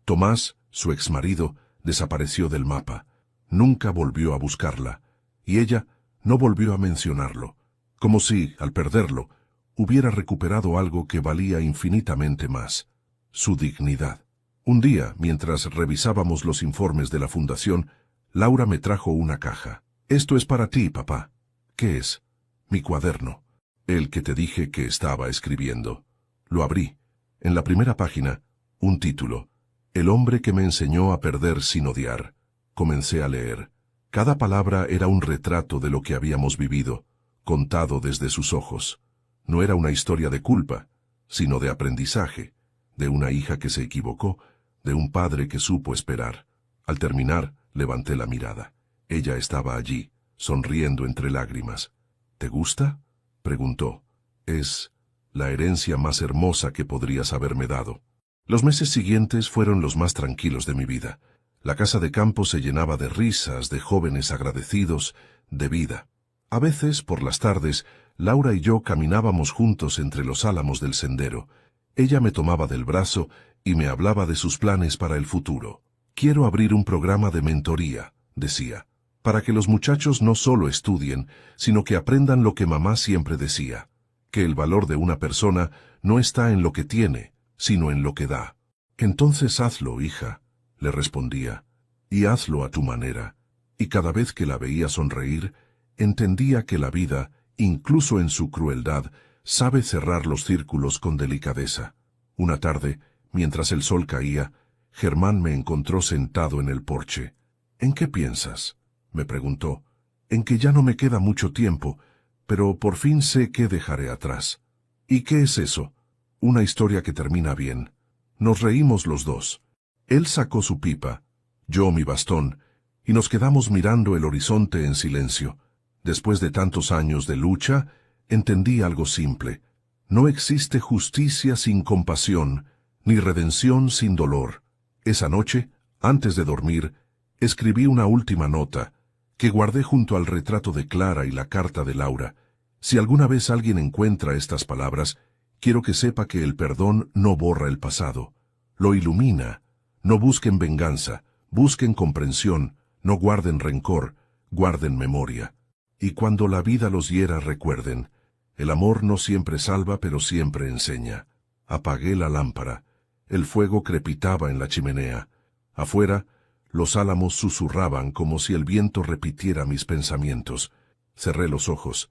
Tomás, su exmarido, desapareció del mapa. Nunca volvió a buscarla, y ella no volvió a mencionarlo, como si, al perderlo, hubiera recuperado algo que valía infinitamente más, su dignidad. Un día, mientras revisábamos los informes de la fundación, Laura me trajo una caja. Esto es para ti, papá. ¿Qué es? Mi cuaderno. El que te dije que estaba escribiendo. Lo abrí. En la primera página, un título. El hombre que me enseñó a perder sin odiar. Comencé a leer. Cada palabra era un retrato de lo que habíamos vivido, contado desde sus ojos. No era una historia de culpa, sino de aprendizaje, de una hija que se equivocó, de un padre que supo esperar. Al terminar, levanté la mirada. Ella estaba allí, sonriendo entre lágrimas. ¿Te gusta? Preguntó. Es la herencia más hermosa que podrías haberme dado. Los meses siguientes fueron los más tranquilos de mi vida. La casa de campo se llenaba de risas, de jóvenes agradecidos, de vida. A veces, por las tardes, Laura y yo caminábamos juntos entre los álamos del sendero. Ella me tomaba del brazo y me hablaba de sus planes para el futuro. Quiero abrir un programa de mentoría, decía, para que los muchachos no solo estudien, sino que aprendan lo que mamá siempre decía, que el valor de una persona no está en lo que tiene, sino en lo que da. Entonces hazlo, hija, le respondía, y hazlo a tu manera. Y cada vez que la veía sonreír, entendía que la vida, incluso en su crueldad, sabe cerrar los círculos con delicadeza. Una tarde, mientras el sol caía, Germán me encontró sentado en el porche. ¿En qué piensas?, me preguntó. En que ya no me queda mucho tiempo, pero por fin sé qué dejaré atrás. ¿Y qué es eso? Una historia que termina bien. Nos reímos los dos. Él sacó su pipa, yo mi bastón, y nos quedamos mirando el horizonte en silencio. Después de tantos años de lucha, entendí algo simple. No existe justicia sin compasión, ni redención sin dolor. Esa noche, antes de dormir, escribí una última nota, que guardé junto al retrato de Clara y la carta de Laura. Si alguna vez alguien encuentra estas palabras, quiero que sepa que el perdón no borra el pasado, lo ilumina. No busquen venganza, busquen comprensión, no guarden rencor, guarden memoria. Y cuando la vida los hiera, recuerden, el amor no siempre salva, pero siempre enseña. Apagué la lámpara. El fuego crepitaba en la chimenea. Afuera, los álamos susurraban como si el viento repitiera mis pensamientos. Cerré los ojos,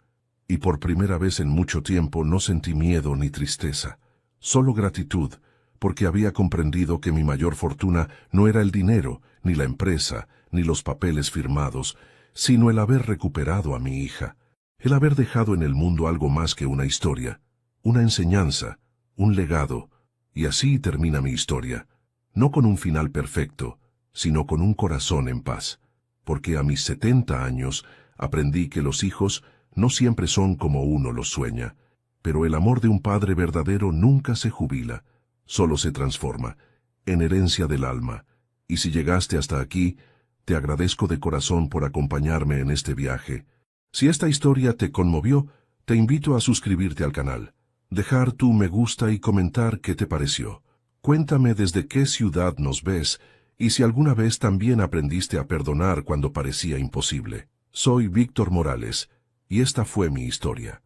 y por primera vez en mucho tiempo no sentí miedo ni tristeza, solo gratitud, porque había comprendido que mi mayor fortuna no era el dinero, ni la empresa, ni los papeles firmados, sino el haber recuperado a mi hija, el haber dejado en el mundo algo más que una historia, una enseñanza, un legado, y así termina mi historia, no con un final perfecto, sino con un corazón en paz, porque a mis 70 años aprendí que los hijos no siempre son como uno los sueña, pero el amor de un padre verdadero nunca se jubila, solo se transforma, en herencia del alma. Y si llegaste hasta aquí, te agradezco de corazón por acompañarme en este viaje. Si esta historia te conmovió, te invito a suscribirte al canal, dejar tu me gusta y comentar qué te pareció. Cuéntame desde qué ciudad nos ves y si alguna vez también aprendiste a perdonar cuando parecía imposible. Soy Víctor Morales, y esta fue mi historia.